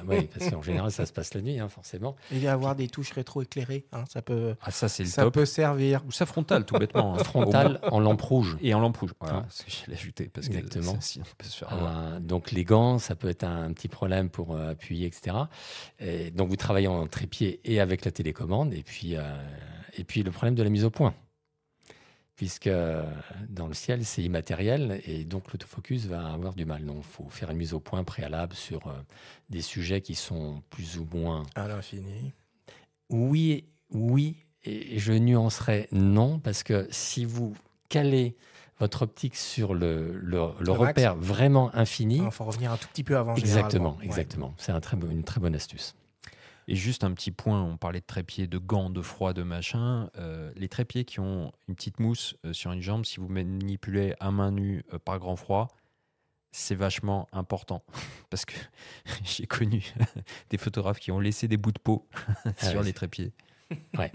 Oui, parce qu'en général, ça se passe la nuit, hein, forcément. Il y a avoir des touches rétro-éclérées. Hein, ça peut, ça, c'est le ça top. peut servir. Ou ça frontal, tout bêtement. Hein. Frontal en lampe rouge. Et en lampe rouge. Voilà, c'est ce que j'allais ajouter. Parce exactement. Que ça, on peut se faire avoir. Donc, les gants, ça peut être un petit problème pour appuyer, etc. Et donc, vous travaillez en trépied et avec la télécommande. Et puis le problème de la mise au point. Puisque dans le ciel, c'est immatériel et donc l'autofocus va avoir du mal. Donc, il faut faire une mise au point préalable sur des sujets qui sont plus ou moins... À l'infini. Oui, et je nuancerais non, parce que si vous calez votre optique sur le repère vraiment infini... Il faut revenir un tout petit peu avant. Exactement. C'est une très bonne astuce. Et juste un petit point, on parlait de trépied, de gants, de froid, de machin. Les trépieds qui ont une petite mousse sur une jambe, si vous manipulez à main nue par grand froid, c'est vachement important. Parce que j'ai connu des photographes qui ont laissé des bouts de peau sur les trépieds. Ouais.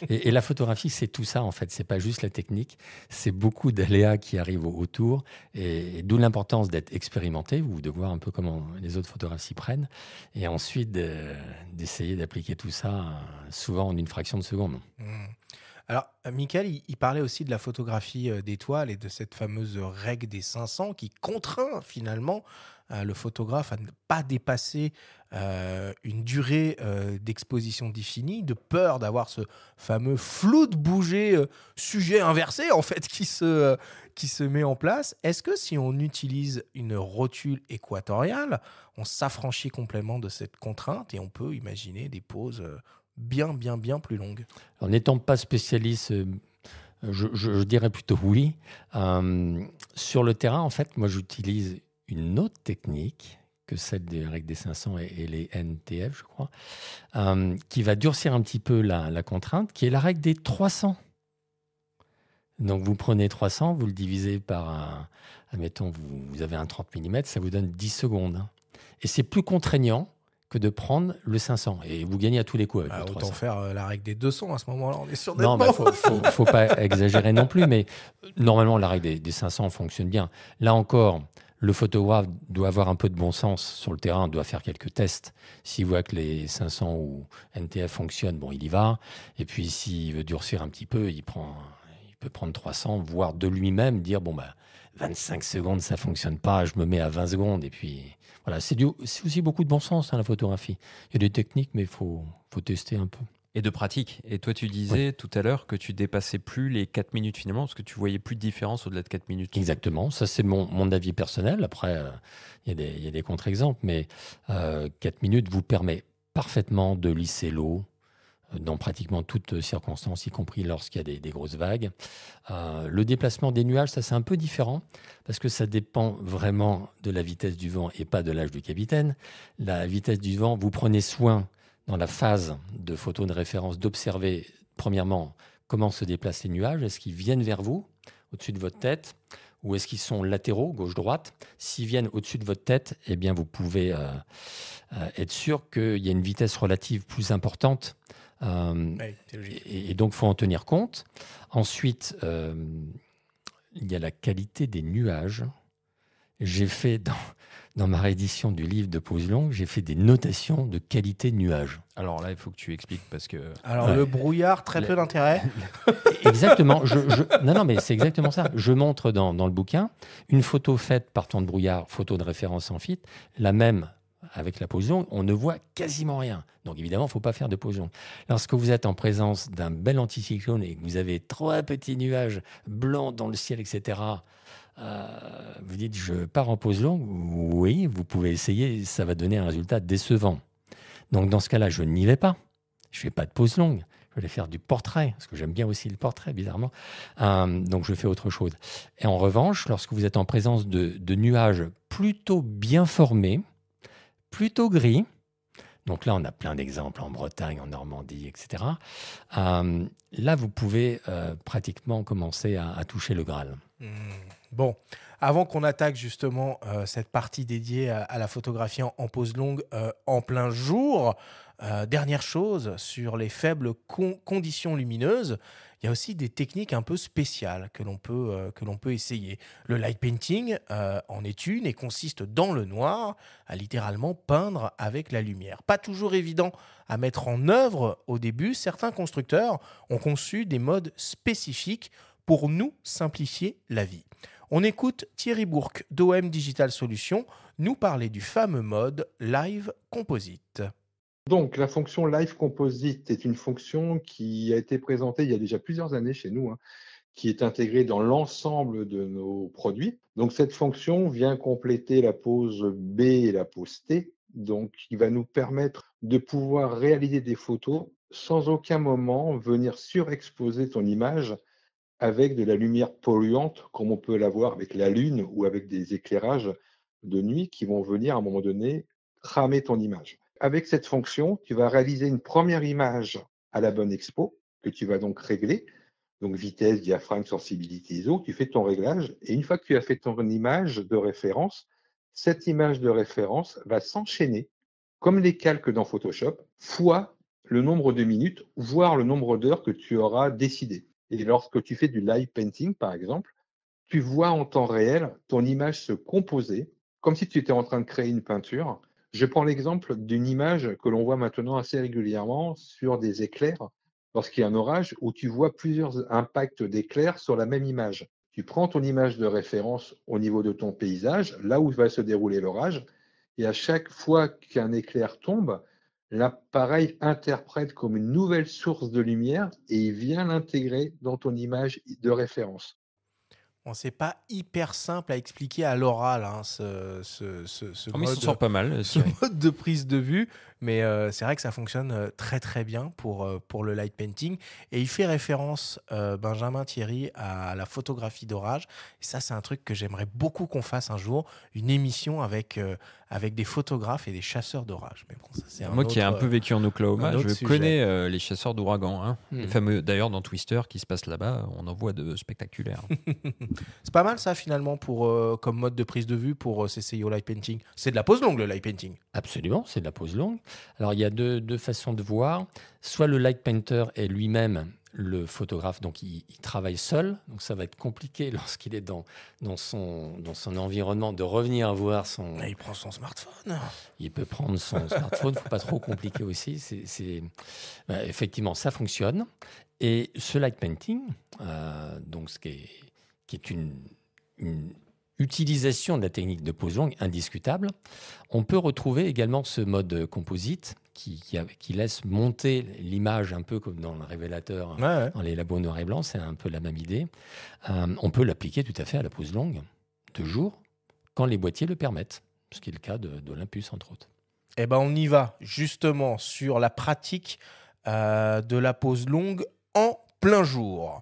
Et la photographie, c'est tout ça en fait. C'est pas juste la technique, c'est beaucoup d'aléas qui arrivent autour, et d'où l'importance d'être expérimenté ou de voir un peu comment les autres photographes s'y prennent, et ensuite d'essayer d'appliquer tout ça souvent en une fraction de seconde. Alors, Michael, il parlait aussi de la photographie d'étoiles et de cette fameuse règle des 500 qui contraint finalement le photographe à ne pas dépasser une durée d'exposition définie, de peur d'avoir ce fameux flou de bouger, sujet inversé en fait qui se met en place. Est-ce que si on utilise une rotule équatoriale, on s'affranchit complètement de cette contrainte et on peut imaginer des poses bien plus longues? En n'étant pas spécialiste, je dirais plutôt oui. Sur le terrain, en fait, moi j'utilise une autre technique que celle des règles des 500 et les NTF, je crois, qui va durcir un petit peu la contrainte, qui est la règle des 300. Donc, vous prenez 300, vous le divisez par, admettons, vous avez un 30 mm, ça vous donne 10 secondes. Et c'est plus contraignant que de prendre le 500. Et vous gagnez à tous les coups avec le 300. Autant faire la règle des 200 à ce moment-là, on est sûr d'être non, faut pas exagérer non plus, mais normalement, la règle des 500 fonctionne bien. Là encore, le photographe doit avoir un peu de bon sens sur le terrain, doit faire quelques tests. S'il voit que les 500 ou NTF fonctionnent, bon, il y va. Et puis, s'il veut durcir un petit peu, il peut prendre 300, voire de lui-même dire, 25 secondes, ça ne fonctionne pas, je me mets à 20 secondes. Et puis, voilà, c'est aussi beaucoup de bon sens, la photographie. Il y a des techniques, mais il faut tester un peu. Et de pratique. Et toi, tu disais tout à l'heure que tu dépassais plus les 4 minutes finalement, parce que tu voyais plus de différence au-delà de 4 minutes. Exactement. Ça, c'est mon avis personnel. Après, il y a des contre-exemples, mais 4 minutes vous permet parfaitement de lisser l'eau dans pratiquement toutes circonstances, y compris lorsqu'il y a des grosses vagues. Le déplacement des nuages, ça, c'est un peu différent, parce que ça dépend vraiment de la vitesse du vent et pas de l'âge du capitaine. La vitesse du vent, vous prenez soin dans la phase de photo de référence, d'observer, premièrement, comment se déplacent les nuages. Est-ce qu'ils viennent vers vous, au-dessus de votre tête, ou est-ce qu'ils sont latéraux, gauche-droite? S'ils viennent au-dessus de votre tête, eh bien, vous pouvez être sûr qu'il y a une vitesse relative plus importante. Et donc, il faut en tenir compte. Ensuite, il y a la qualité des nuages. J'ai fait dans ma réédition du livre de pose longue, j'ai fait des notations de qualité de nuages. Alors là, il faut que tu expliques parce que... Alors le brouillard, très peu d'intérêt. Exactement. Non, mais c'est exactement ça. Je montre dans le bouquin une photo faite par temps de brouillard, photo de référence en fit, la même avec la pose longue, on ne voit quasiment rien. Donc évidemment, il ne faut pas faire de pose longue. Lorsque vous êtes en présence d'un bel anticyclone et que vous avez 3 petits nuages blancs dans le ciel, etc., vous dites, je pars en pose longue. Oui, vous pouvez essayer, ça va donner un résultat décevant. Donc dans ce cas-là, je n'y vais pas. Je ne fais pas de pose longue. Je vais faire du portrait, parce que j'aime bien aussi le portrait, bizarrement. Donc je fais autre chose. Et en revanche, lorsque vous êtes en présence de nuages plutôt bien formés, plutôt gris, Donc là, on a plein d'exemples en Bretagne, en Normandie, etc. Là, vous pouvez pratiquement commencer à toucher le Graal. Bon, avant qu'on attaque justement cette partie dédiée à la photographie en pose longue en plein jour, dernière chose, sur les faibles conditions lumineuses, il y a aussi des techniques un peu spéciales que l'on peut essayer. Le light painting en est une et consiste dans le noir à littéralement peindre avec la lumière. Pas toujours évident à mettre en œuvre au début. Certains constructeurs ont conçu des modes spécifiques pour nous simplifier la vie. On écoute Thierry Bourque d'OM Digital Solutions nous parler du fameux mode Live Composite. Donc, la fonction Live Composite est une fonction qui a été présentée il y a déjà plusieurs années chez nous, qui est intégrée dans l'ensemble de nos produits. Donc, cette fonction vient compléter la pose B et la pose T, donc qui va nous permettre de pouvoir réaliser des photos sans aucun moment venir surexposer ton image avec de la lumière polluante, comme on peut l'avoir avec la lune ou avec des éclairages de nuit qui vont venir à un moment donné cramer ton image. Avec cette fonction, tu vas réaliser une première image à la bonne expo, que tu vas donc régler. Donc vitesse, diaphragme, sensibilité ISO, tu fais ton réglage. Et une fois que tu as fait ton image de référence, cette image de référence va s'enchaîner, comme les calques dans Photoshop, fois le nombre de minutes, voire le nombre d'heures que tu auras décidé. Et lorsque tu fais du live painting, par exemple, tu vois en temps réel ton image se composer, comme si tu étais en train de créer une peinture. Je prends l'exemple d'une image que l'on voit maintenant assez régulièrement sur des éclairs, lorsqu'il y a un orage, où tu vois plusieurs impacts d'éclairs sur la même image. Tu prends ton image de référence au niveau de ton paysage, là où va se dérouler l'orage, et à chaque fois qu'un éclair tombe, l'appareil interprète comme une nouvelle source de lumière et il vient l'intégrer dans ton image de référence. Bon, c'est pas hyper simple à expliquer à l'oral, pas mal, ce mode de prise de vue, mais c'est vrai que ça fonctionne très très bien pour le light painting. Et il fait référence, Benjamin Thierry, à la photographie d'orage. Et ça, c'est un truc que j'aimerais beaucoup qu'on fasse un jour, une émission avec des photographes et des chasseurs d'orage. Mais bon, ça, c'est moi qui ai un peu vécu en Oklahoma, je connais les chasseurs d'ouragans. Les fameux, d'ailleurs, dans Twister qui se passe là-bas, on en voit de spectaculaires. C'est pas mal ça finalement comme mode de prise de vue pour s'essayer au light painting. C'est de la pose longue le light painting. Absolument, c'est de la pose longue. Alors il y a deux façons de voir. Soit le light painter est lui-même le photographe, donc il travaille seul. Donc ça va être compliqué lorsqu'il est dans son environnement de revenir voir son... Il prend son smartphone. Il peut prendre son smartphone, il ne faut pas trop compliquer aussi. Effectivement, ça fonctionne. Et ce light painting, donc ce qui est une utilisation de la technique de pose longue indiscutable. On peut retrouver également ce mode composite qui laisse monter l'image un peu comme dans le révélateur, dans les labos noir et blanc, c'est un peu la même idée. On peut l'appliquer tout à fait à la pose longue de jour quand les boîtiers le permettent, ce qui est le cas d'Olympus entre autres. Eh ben on y va justement sur la pratique de la pose longue en plein jour.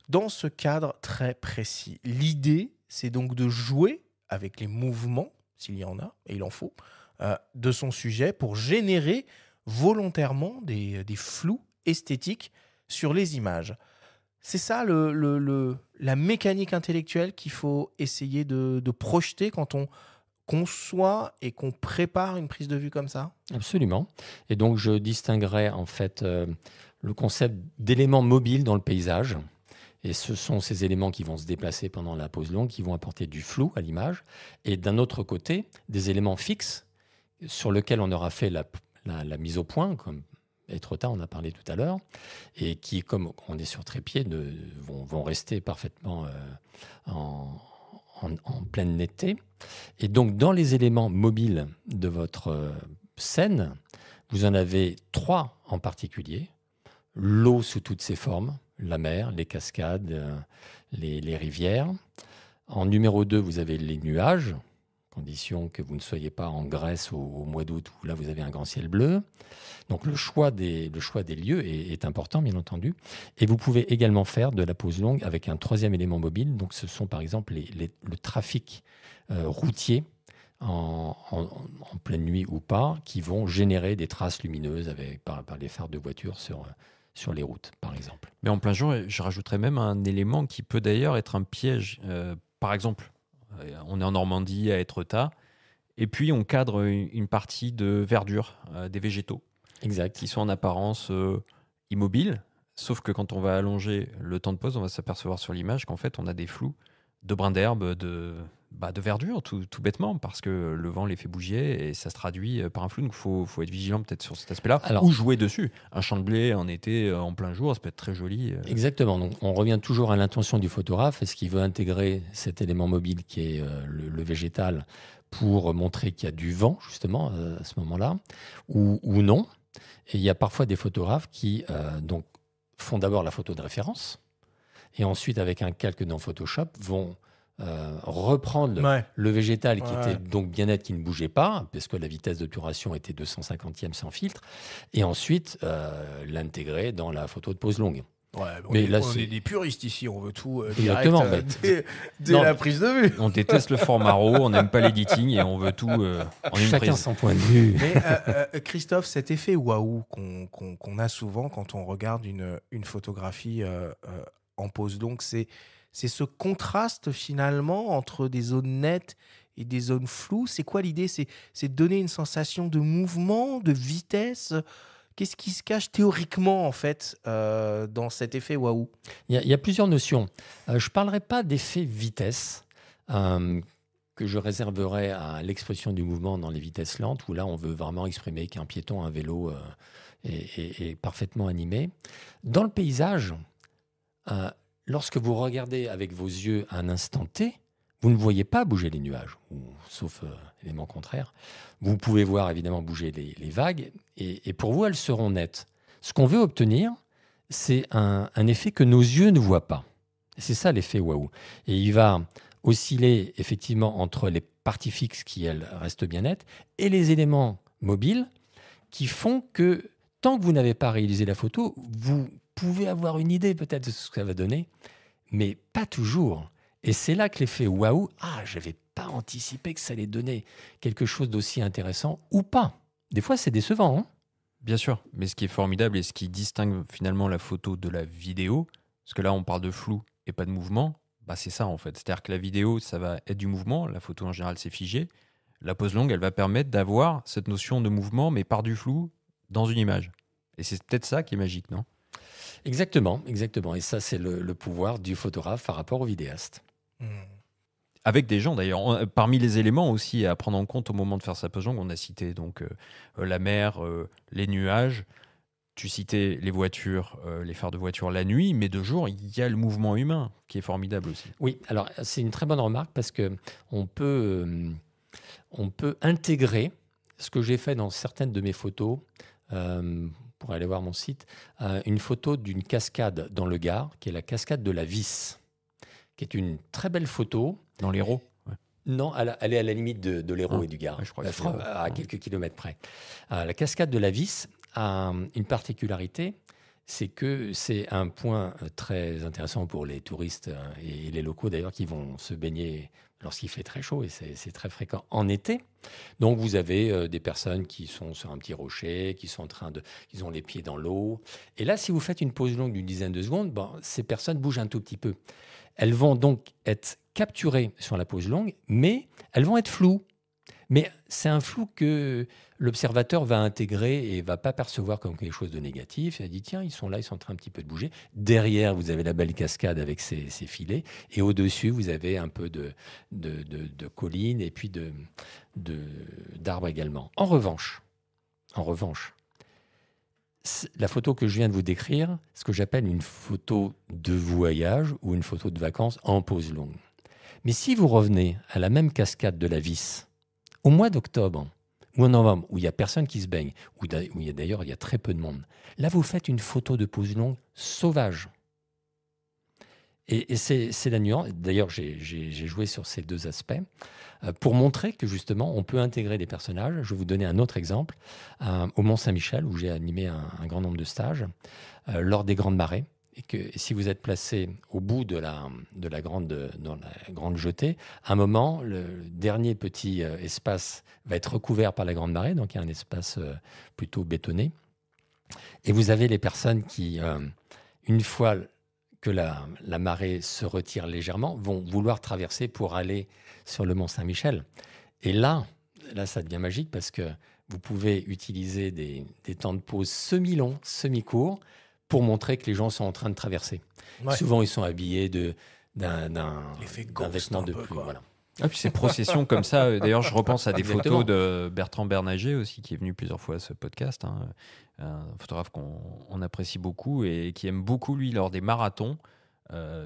Dans ce cadre très précis, l'idée, c'est donc de jouer avec les mouvements, s'il y en a, et il en faut, de son sujet pour générer volontairement des flous esthétiques sur les images. C'est ça la mécanique intellectuelle qu'il faut essayer de projeter quand on conçoit et qu'on prépare une prise de vue comme ça ? Absolument. Et donc, je distinguerais en fait le concept d'éléments mobiles dans le paysage. Et ce sont ces éléments qui vont se déplacer pendant la pose longue, qui vont apporter du flou à l'image. Et d'un autre côté, des éléments fixes sur lesquels on aura fait la mise au point, comme Etretat on a parlé tout à l'heure, et qui, comme on est sur trépied, vont rester parfaitement en pleine netteté. Et donc, dans les éléments mobiles de votre scène, vous en avez 3 en particulier. L'eau sous toutes ses formes, la mer, les cascades, les rivières. En numéro 2, vous avez les nuages, condition que vous ne soyez pas en Grèce au mois d'août où là vous avez un grand ciel bleu. Donc le choix des lieux est important, bien entendu. Et vous pouvez également faire de la pose longue avec un 3e élément mobile. Donc ce sont par exemple le trafic routier en pleine nuit ou pas, qui vont générer des traces lumineuses par les phares de voiture sur les routes, par exemple. Mais en plein jour, je rajouterais même un élément qui peut d'ailleurs être un piège. Par exemple, on est en Normandie à Étretat, et puis on cadre une partie de verdure, des végétaux, qui sont en apparence immobiles, sauf que quand on va allonger le temps de pose, on va s'apercevoir sur l'image qu'en fait on a des flous de brins d'herbe, de verdure, tout bêtement, parce que le vent les fait bouger et ça se traduit par un flou. Donc il faut être vigilant peut-être sur cet aspect-là, ou jouer dessus. Un champ de blé en été, en plein jour, ça peut être très joli. Exactement. Donc on revient toujours à l'intention du photographe. Est-ce qu'il veut intégrer cet élément mobile qui est le végétal pour montrer qu'il y a du vent, justement, à ce moment-là, ou non. Et il y a parfois des photographes qui donc, font d'abord la photo de référence, et ensuite, avec un calque dans Photoshop, vont reprendre le végétal qui était donc bien net, qui ne bougeait pas, parce que la vitesse d'obturation était 250e sans filtre, et ensuite l'intégrer dans la photo de pose longue. On est des puristes ici, on veut tout exactement, direct, dès la prise de vue. On déteste le format RAW, on n'aime pas l'editing et on veut tout en une prise. Chacun son point de vue. Mais Christophe, cet effet waouh qu'on a souvent quand on regarde une photographie en pose longue, c'est ce contraste finalement entre des zones nettes et des zones floues. C'est quoi l'idée ? C'est de donner une sensation de mouvement, de vitesse. Qu'est-ce qui se cache théoriquement, en fait, dans cet effet waouh ? Il y a plusieurs notions. Je ne parlerai pas d'effet vitesse, que je réserverai à l'expression du mouvement dans les vitesses lentes, où là, on veut vraiment exprimer qu'un piéton, un vélo est parfaitement animé. Dans le paysage, lorsque vous regardez avec vos yeux à un instant T, vous ne voyez pas bouger les nuages, sauf élément contraire. Vous pouvez voir évidemment bouger les vagues, et pour vous, elles seront nettes. Ce qu'on veut obtenir, c'est un effet que nos yeux ne voient pas. C'est ça l'effet waouh. Et il va osciller effectivement entre les parties fixes qui, elles, restent bien nettes, et les éléments mobiles qui font que, tant que vous n'avez pas réalisé la photo, vous pouvez avoir une idée peut-être de ce que ça va donner, mais pas toujours. Et c'est là que l'effet waouh, je n'avais pas anticipé que ça allait donner quelque chose d'aussi intéressant ou pas. Des fois, c'est décevant. Hein ? Bien sûr, mais ce qui est formidable et ce qui distingue finalement la photo de la vidéo, parce que là, on parle de flou et pas de mouvement, c'est ça en fait. C'est-à-dire que la vidéo, ça va être du mouvement, la photo en général, c'est figé. La pose longue, elle va permettre d'avoir cette notion de mouvement, mais par du flou, dans une image. Et c'est peut-être ça qui est magique, non ? Exactement. Et ça, c'est le pouvoir du photographe par rapport au vidéaste. Avec des gens d'ailleurs. Parmi les éléments aussi à prendre en compte au moment de faire sa pose longue, on a cité donc la mer, les nuages. Tu citais les voitures, les phares de voiture la nuit, mais de jour, il y a le mouvement humain qui est formidable aussi. Oui, alors c'est une très bonne remarque parce que on peut intégrer ce que j'ai fait dans certaines de mes photos. Pour aller voir mon site, une photo d'une cascade dans le Gard, qui est la cascade de la Vis, qui est une très belle photo. Dans l'Hérault ? Non, elle est à la limite de l'Hérault et du Gard, je crois à quelques kilomètres près. La cascade de la Vis a une particularité, c'est que c'est un point très intéressant pour les touristes et les locaux d'ailleurs qui vont se baigner lorsqu'il fait très chaud, et c'est très fréquent en été. Donc vous avez des personnes qui sont sur un petit rocher, qui ont les pieds dans l'eau. Et là, si vous faites une pause longue d'une dizaine de secondes, ces personnes bougent un tout petit peu. Elles vont donc être capturées sur la pause longue, mais elles vont être floues. Mais c'est un flou que l'observateur va intégrer et ne va pas percevoir comme quelque chose de négatif. Il va dire, tiens, ils sont là, ils sont en train un petit peu de bouger. Derrière, vous avez la belle cascade avec ses filets. Et au-dessus, vous avez un peu de collines et puis d'arbres également. En revanche, la photo que je viens de vous décrire, ce que j'appelle une photo de voyage ou une photo de vacances en pose longue. Mais si vous revenez à la même cascade de la Vis, au mois d'octobre ou en novembre, où il n'y a personne qui se baigne, où d'ailleurs il y a très peu de monde, là vous faites une photo de pose longue sauvage. Et c'est la nuance. D'ailleurs, j'ai joué sur ces deux aspects pour montrer que justement on peut intégrer des personnages. Je vais vous donner un autre exemple. Au Mont-Saint-Michel, où j'ai animé un grand nombre de stages, lors des grandes marées, et si vous êtes placé au bout dans la grande jetée, à un moment, le dernier petit espace va être recouvert par la grande marée, donc il y a un espace plutôt bétonné. Et vous avez les personnes qui, une fois que la marée se retire légèrement, vont vouloir traverser pour aller sur le Mont Saint-Michel. Et là, ça devient magique parce que vous pouvez utiliser des temps de pause semi-longs, semi-courts, pour montrer que les gens sont en train de traverser. Ouais. Souvent, ils sont habillés d'un vêtement de pluie. Voilà. Ah, puis ces processions comme ça, d'ailleurs, je repense à des photos de Bertrand Bernager aussi, qui est venu plusieurs fois à ce podcast, un photographe qu'on apprécie beaucoup et qui aime beaucoup, lui, lors des marathons,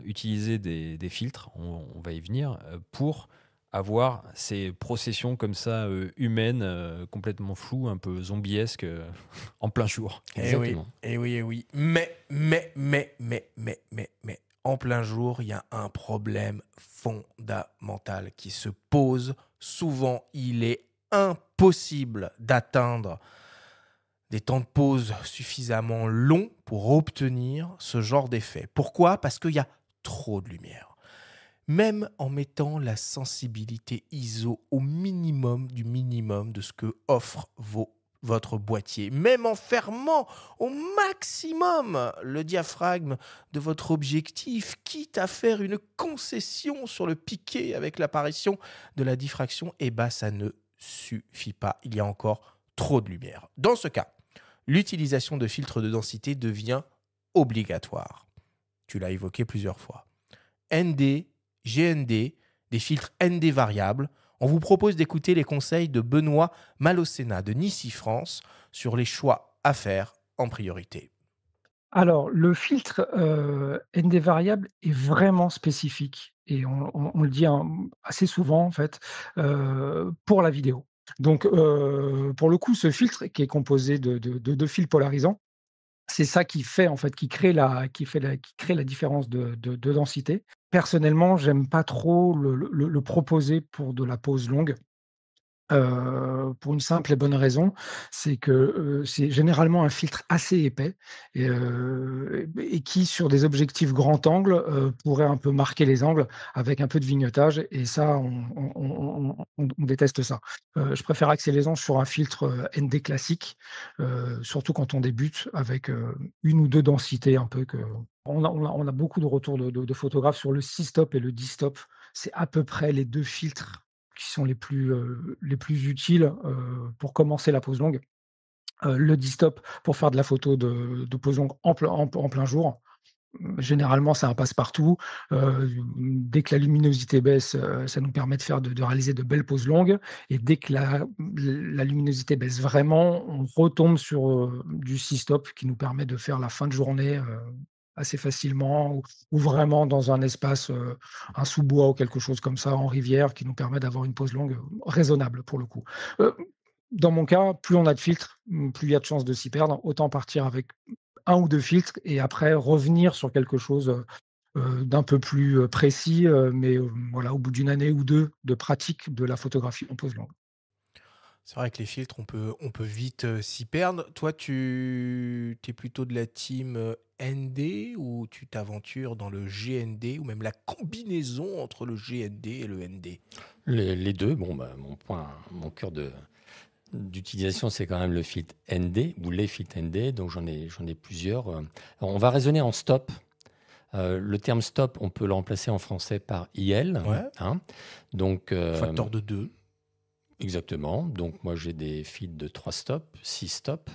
utiliser des filtres, on va y venir, pour avoir ces processions comme ça humaines, complètement floues, un peu zombiesques, en plein jour. Et oui. Mais, en plein jour, il y a un problème fondamental qui se pose. Souvent, il est impossible d'atteindre des temps de pause suffisamment longs pour obtenir ce genre d'effet. Pourquoi ? Parce qu'il y a trop de lumière. Même en mettant la sensibilité ISO au minimum du minimum de ce que offre votre boîtier, même en fermant au maximum le diaphragme de votre objectif, quitte à faire une concession sur le piqué avec l'apparition de la diffraction, ça ne suffit pas. Il y a encore trop de lumière. Dans ce cas, l'utilisation de filtres de densité devient obligatoire. Tu l'as évoqué plusieurs fois. ND, GND, des filtres ND variables. On vous propose d'écouter les conseils de Benoît Malocena de Nissi France sur les choix à faire en priorité. Alors, le filtre ND variable est vraiment spécifique et on le dit assez souvent en fait pour la vidéo. Donc, pour le coup, ce filtre qui est composé de fils polarisants, c'est ça qui fait en fait, qui crée la différence de densité. Personnellement, j'aime pas trop le proposer pour de la pose longue. Pour une simple et bonne raison, c'est que c'est généralement un filtre assez épais et qui, sur des objectifs grand angle, pourrait un peu marquer les angles avec un peu de vignotage. Et ça, on déteste ça. Je préfère axer les angles sur un filtre ND classique, surtout quand on débute avec une ou deux densités un peu. On a beaucoup de retours de photographes sur le 6-stop et le 10-stop. C'est à peu près les deux filtres qui sont les plus utiles pour commencer la pose longue. Le 10-stop pour faire de la photo de pose longue en plein jour. Généralement, c'est un passe-partout. Dès que la luminosité baisse, ça nous permet de réaliser de belles poses longues. Et dès que la luminosité baisse vraiment, on retombe sur du 6-stop qui nous permet de faire la fin de journée assez facilement ou vraiment dans un espace, un sous-bois ou quelque chose comme ça, en rivière, qui nous permet d'avoir une pose longue raisonnable pour le coup. Dans mon cas, plus on a de filtres, plus il y a de chances de s'y perdre. Autant partir avec un ou deux filtres et après revenir sur quelque chose d'un peu plus précis, mais voilà, au bout d'une année ou deux de pratique de la photographie en pose longue. C'est vrai que les filtres, on peut vite s'y perdre. Toi, tu es plutôt de la team ND ou tu t'aventures dans le GND ou même la combinaison entre le GND et le ND ? Les deux. Bon, mon cœur d'utilisation, c'est quand même le filtre ND ou les filtres ND. Donc, j'en ai plusieurs. Alors, on va raisonner en stop. Le terme stop, on peut le remplacer en français par IL. Ouais. Donc, facteur de 2. Exactement. Donc, moi, j'ai des filtres de 3 stops, 6 stops,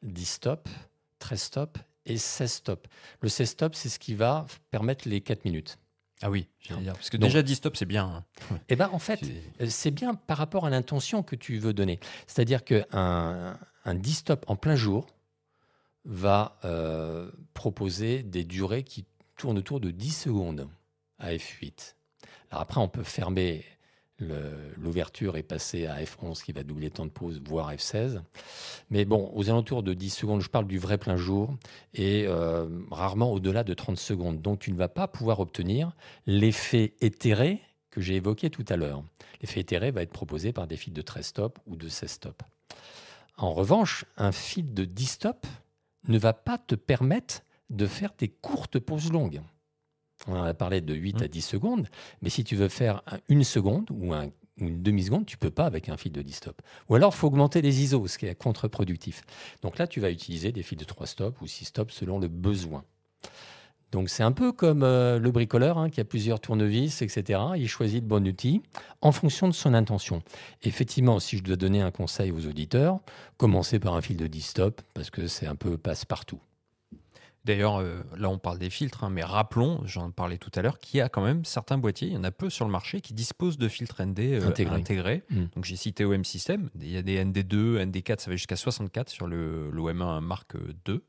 10 stops, 13 stops et 16 stops. Le 16 stops, c'est ce qui va permettre les 4 minutes. Ah oui, j'allais dire. Parce que déjà 10 stops, c'est bien. Eh ben, en fait, c'est bien par rapport à l'intention que tu veux donner. C'est-à-dire qu'un 10 stops en plein jour va proposer des durées qui tournent autour de 10 secondes à f8. Alors après, on peut fermer l'ouverture et passer à f11 qui va doubler le temps de pause, voire f16. Mais bon, aux alentours de 10 secondes, je parle du vrai plein jour, et rarement au-delà de 30 secondes. Donc, tu ne vas pas pouvoir obtenir l'effet éthéré que j'ai évoqué tout à l'heure. L'effet éthéré va être proposé par des filtres de 13 stops ou de 16 stops. En revanche, un filtre de 10 stops ne va pas te permettre de faire des courtes pauses longues. On en a parlé de 8 à 10 secondes, mais si tu veux faire 1 seconde ou une demi-seconde, tu ne peux pas avec un fil de 10 stops. Ou alors, il faut augmenter les ISO, ce qui est contre-productif. Donc là, tu vas utiliser des fils de 3 stops ou 6 stops selon le besoin. Donc c'est un peu comme le bricoleur qui a plusieurs tournevis, etc. Il choisit le bon outil en fonction de son intention. Effectivement, si je dois donner un conseil aux auditeurs, commencez par un fil de 10 stops parce que c'est un peu passe-partout. D'ailleurs, là on parle des filtres, mais rappelons, j'en parlais tout à l'heure, qu'il y a quand même certains boîtiers, il y en a peu sur le marché, qui disposent de filtres ND intégrés. Donc j'ai cité OM System, il y a des ND2, ND4, ça va jusqu'à 64 sur l'OM1 Mark II.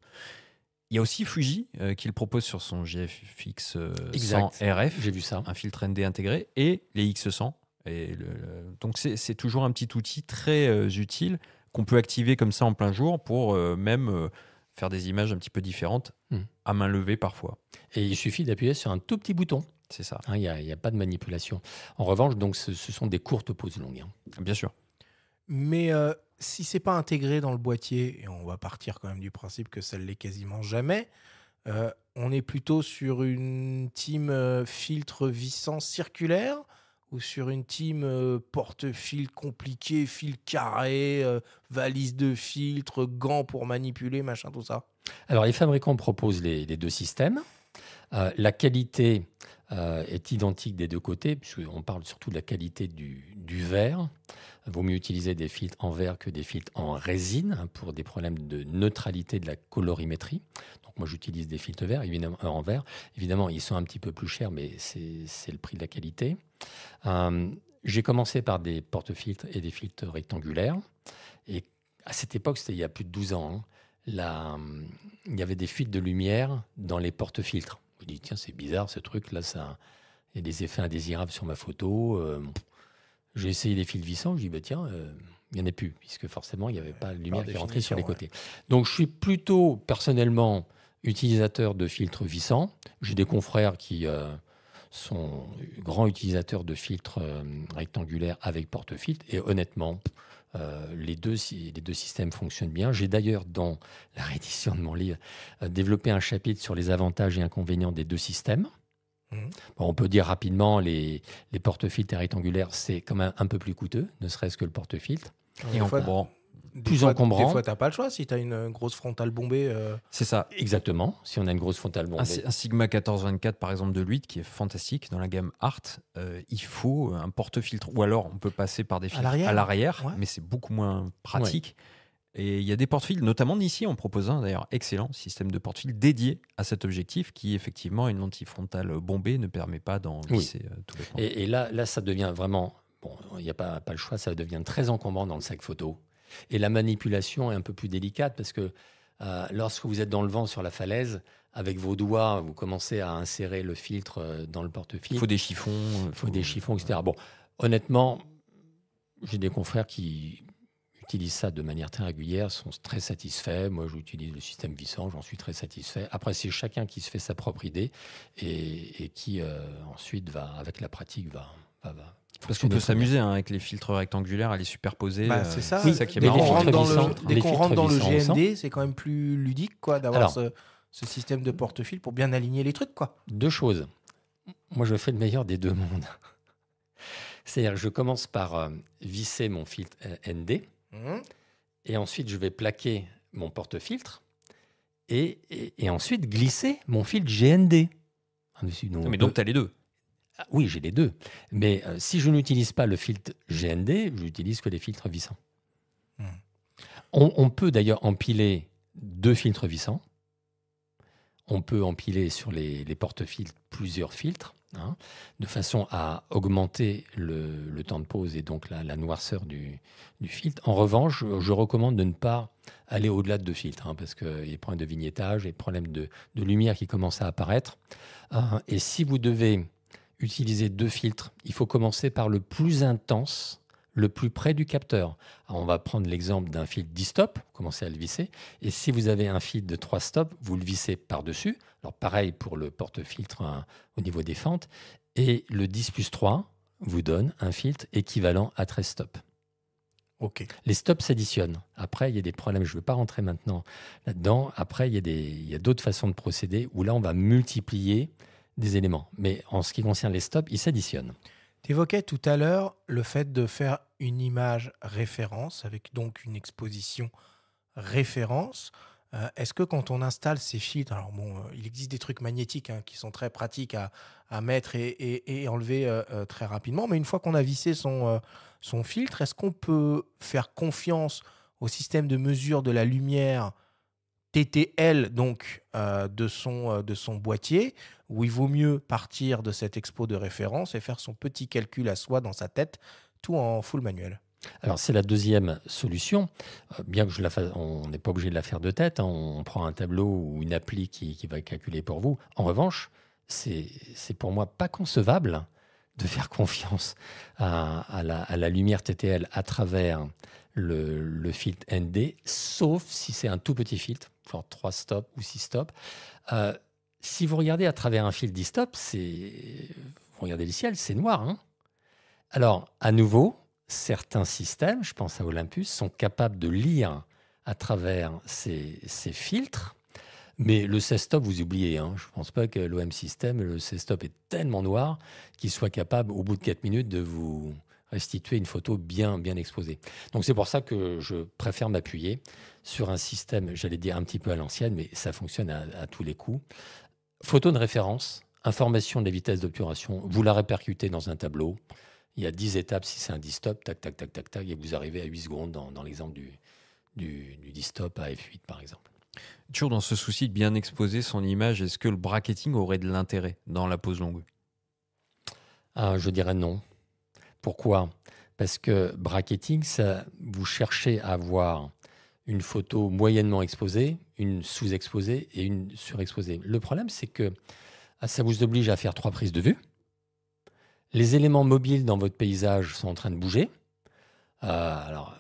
Il y a aussi Fuji qui le propose sur son GFX 100 RF. J'ai vu ça. Un filtre ND intégré et les X100. Donc c'est toujours un petit outil très utile qu'on peut activer comme ça en plein jour pour même faire des images un petit peu différentes à main levée parfois. Et il suffit d'appuyer sur un tout petit bouton. C'est ça. Il n'y a pas de manipulation. En revanche, donc, ce sont des courtes pauses longues. Bien sûr. Mais si c'est pas intégré dans le boîtier, et on va partir quand même du principe que ça ne l'est quasiment jamais, on est plutôt sur une team filtre vissant circulaire ou sur une team porte-fil compliqué, fil carré, valise de filtre, gants pour manipuler, machin, tout ça? Alors, les fabricants proposent les deux systèmes. La qualité est identique des deux côtés, puisqu'on parle surtout de la qualité du verre. Il vaut mieux utiliser des filtres en verre que des filtres en résine pour des problèmes de neutralité de la colorimétrie. Donc moi, j'utilise des filtres verts, évidemment, en verre. Évidemment, ils sont un petit peu plus chers, mais c'est le prix de la qualité. J'ai commencé par des porte-filtres et des filtres rectangulaires. Et à cette époque, c'était il y a plus de 12 ans, il y avait des fuites de lumière dans les porte-filtres. Je me dis, tiens, c'est bizarre ce truc, là, il y a des effets indésirables sur ma photo. J'ai essayé des fils vissants, je dis, tiens, il n'y en a plus, puisque forcément, il n'y avait pas de lumière qui rentrait sur les côtés. Donc, je suis plutôt, personnellement, utilisateur de filtres vissants. J'ai des confrères qui sont grands utilisateurs de filtres rectangulaires avec porte-filtres, et honnêtement, les deux systèmes fonctionnent bien. J'ai d'ailleurs, dans la réédition de mon livre, développé un chapitre sur les avantages et inconvénients des deux systèmes. Bon, on peut dire rapidement, les porte-filtres rectangulaires, c'est quand même un peu plus coûteux, ne serait-ce que le porte-filtre. Et plus encombrant. Des fois, tu n'as pas le choix si tu as une grosse frontale bombée. C'est ça. Exactement, si on a une grosse frontale bombée. Un Sigma 1424, par exemple, de Luit, qui est fantastique dans la gamme Art, il faut un porte-filtre. Ou alors, on peut passer par des filtres à l'arrière, mais c'est beaucoup moins pratique. Ouais. Et il y a des porte-fils, notamment d'ici, on propose un d'ailleurs excellent système de porte-fils dédié à cet objectif qui, effectivement, une lentille frontale bombée ne permet pas d'en visser tous les points. Et là, ça devient vraiment... Bon, il n'y a pas le choix, ça devient très encombrant dans le sac photo. Et la manipulation est un peu plus délicate parce que lorsque vous êtes dans le vent sur la falaise, avec vos doigts, vous commencez à insérer le filtre dans le porte-filtre. Il faut des chiffons. Il faut des chiffons, etc. Bon, honnêtement, j'ai des confrères qui utilisent ça de manière très régulière, sont très satisfaits. Moi, j'utilise le système vissant, j'en suis très satisfait. Après, c'est chacun qui se fait sa propre idée et qui ensuite, avec la pratique, va parce qu'on peut s'amuser avec les filtres rectangulaires à les superposer. C'est ça. C'est ça qui est marrant. Dès qu'on rentre dans le GND, c'est quand même plus ludique d'avoir ce système de porte-fil pour bien aligner les trucs. Deux choses. Moi, je fais le meilleur des deux mondes. C'est-à-dire que je commence par visser mon filtre ND et ensuite, je vais plaquer mon porte-filtre et ensuite glisser mon filtre GND. Mais donc, tu as les deux. Oui, j'ai les deux. Mais si je n'utilise pas le filtre GND, je n'utilise que les filtres vissants. On peut d'ailleurs empiler deux filtres vissants. On peut empiler sur les porte-filtres plusieurs filtres, de façon à augmenter le temps de pose et donc la noirceur du filtre. En revanche, je recommande de ne pas aller au-delà de deux filtres, parce qu'il y a des problèmes de vignettage, des problèmes de lumière qui commencent à apparaître. Et si vous devez utiliser deux filtres, il faut commencer par le plus intense, le plus près du capteur. Alors, on va prendre l'exemple d'un filtre 10 stops, commencez à le visser, et si vous avez un filtre de 3 stops, vous le vissez par-dessus. Alors pareil pour le porte-filtre au niveau des fentes, et le 10+3 vous donne un filtre équivalent à 13 stops. Ok. Les stops s'additionnent. Après, il y a des problèmes. Je ne veux pas rentrer maintenant là-dedans. Après, il y a d'autres façons de procéder où là, on va multiplier des éléments. Mais en ce qui concerne les stops, ils s'additionnent. Tu évoquais tout à l'heure le fait de faire une image référence avec donc une exposition référence. Est-ce que quand on installe ces filtres, alors bon, il existe des trucs magnétiques qui sont très pratiques à mettre et enlever très rapidement, mais une fois qu'on a vissé son filtre, est-ce qu'on peut faire confiance au système de mesure de la lumière TTL donc de son boîtier, où il vaut mieux partir de cette expo de référence et faire son petit calcul à soi dans sa tête, tout en full manuel? Alors, c'est la deuxième solution. Bien que on n'est pas obligé de la faire de tête. On prend un tableau ou une appli qui va calculer pour vous. En revanche, c'est pour moi pas concevable de faire confiance à la lumière TTL à travers le filtre ND, sauf si c'est un tout petit filtre, genre 3 stops ou 6 stops. Si vous regardez à travers un filtre 10 stops, vous regardez le ciel, c'est noir. Hein. Alors, à nouveau, certains systèmes, je pense à Olympus, sont capables de lire à travers ces filtres. Mais le 16 stop, vous oubliez. Hein. Je ne pense pas que l'OM System, le 16 stop est tellement noir qu'il soit capable, au bout de 4 minutes, de vous restituer une photo bien exposée. Donc c'est pour ça que je préfère m'appuyer sur un système, j'allais dire un petit peu à l'ancienne, mais ça fonctionne à tous les coups. Photo de référence, information de la vitesse d'obturation, vous la répercutez dans un tableau. Il y a 10 étapes si c'est un 10 stop, tac, tac, tac, tac, tac, et vous arrivez à 8 secondes dans l'exemple du 10 stop à F8 par exemple. Toujours dans ce souci de bien exposer son image, est-ce que le bracketing aurait de l'intérêt dans la pose longue? Je dirais non. Pourquoi? Parce que bracketing, vous cherchez à avoir une photo moyennement exposée, une sous-exposée et une surexposée. Le problème, c'est que ça vous oblige à faire 3 prises de vue. Les éléments mobiles dans votre paysage sont en train de bouger. Alors,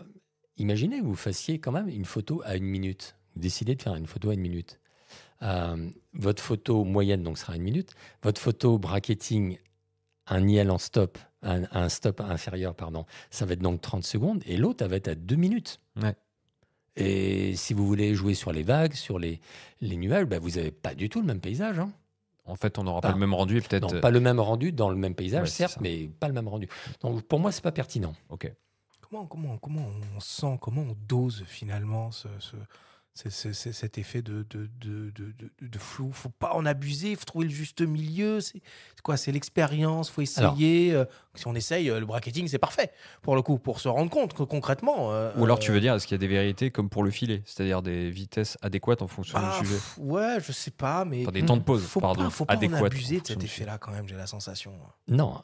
imaginez que vous fassiez quand même une photo à 1 minute. Vous décidez de faire une photo à 1 minute. Votre photo moyenne donc sera 1 minute. Votre photo bracketing, un IL en stop, un stop inférieur, pardon, ça va être donc 30 secondes. Et l'autre, elle va être à 2 minutes. Ouais. Et si vous voulez jouer sur les vagues, sur les nuages, vous n'avez pas du tout le même paysage. Hein. En fait, on n'aura pas le même rendu. Peut-être... Non, pas le même rendu dans le même paysage, certes, mais pas le même rendu. Donc, pour moi, ce n'est pas pertinent. Ok. Comment on sent, comment on dose finalement cet effet de flou? Faut pas en abuser, faut trouver le juste milieu. C'est quoi? C'est l'expérience, faut essayer. Si on essaye, le bracketing, c'est parfait pour le coup, pour se rendre compte que concrètement. Ou alors tu veux dire, est-ce qu'il y a des vérités comme pour le filet, c'est-à-dire des vitesses adéquates en fonction du sujet? Ouais, je sais pas, mais des temps de pause, faut pas en abuser de cet effet-là quand même. J'ai la sensation. Non,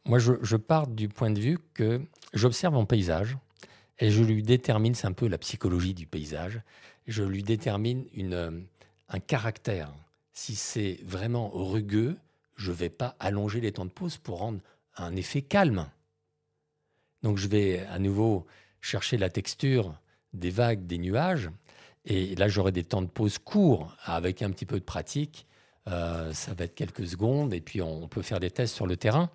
moi je pars du point de vue que j'observe mon paysage. Et je lui détermine, c'est un peu la psychologie du paysage, je lui détermine un caractère. Si c'est vraiment rugueux, je ne vais pas allonger les temps de pause pour rendre un effet calme. Donc je vais à nouveau chercher la texture des vagues, des nuages, et là j'aurai des temps de pause courts, avec un petit peu de pratique. Ça va être quelques secondes, et puis on peut faire des tests sur le terrain.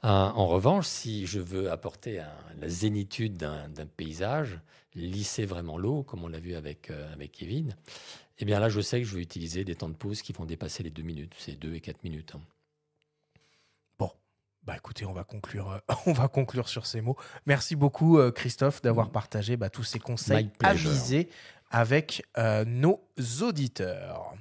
En revanche, si je veux apporter la zénitude d'un paysage, lisser vraiment l'eau, comme on l'a vu avec Kevin, eh bien là, je sais que je vais utiliser des temps de pause qui vont dépasser les 2 minutes. C'est 2 et 4 minutes. Hein. Bon, écoutez, on va conclure sur ces mots. Merci beaucoup, Christophe, d'avoir partagé tous ces conseils avisés avec nos auditeurs.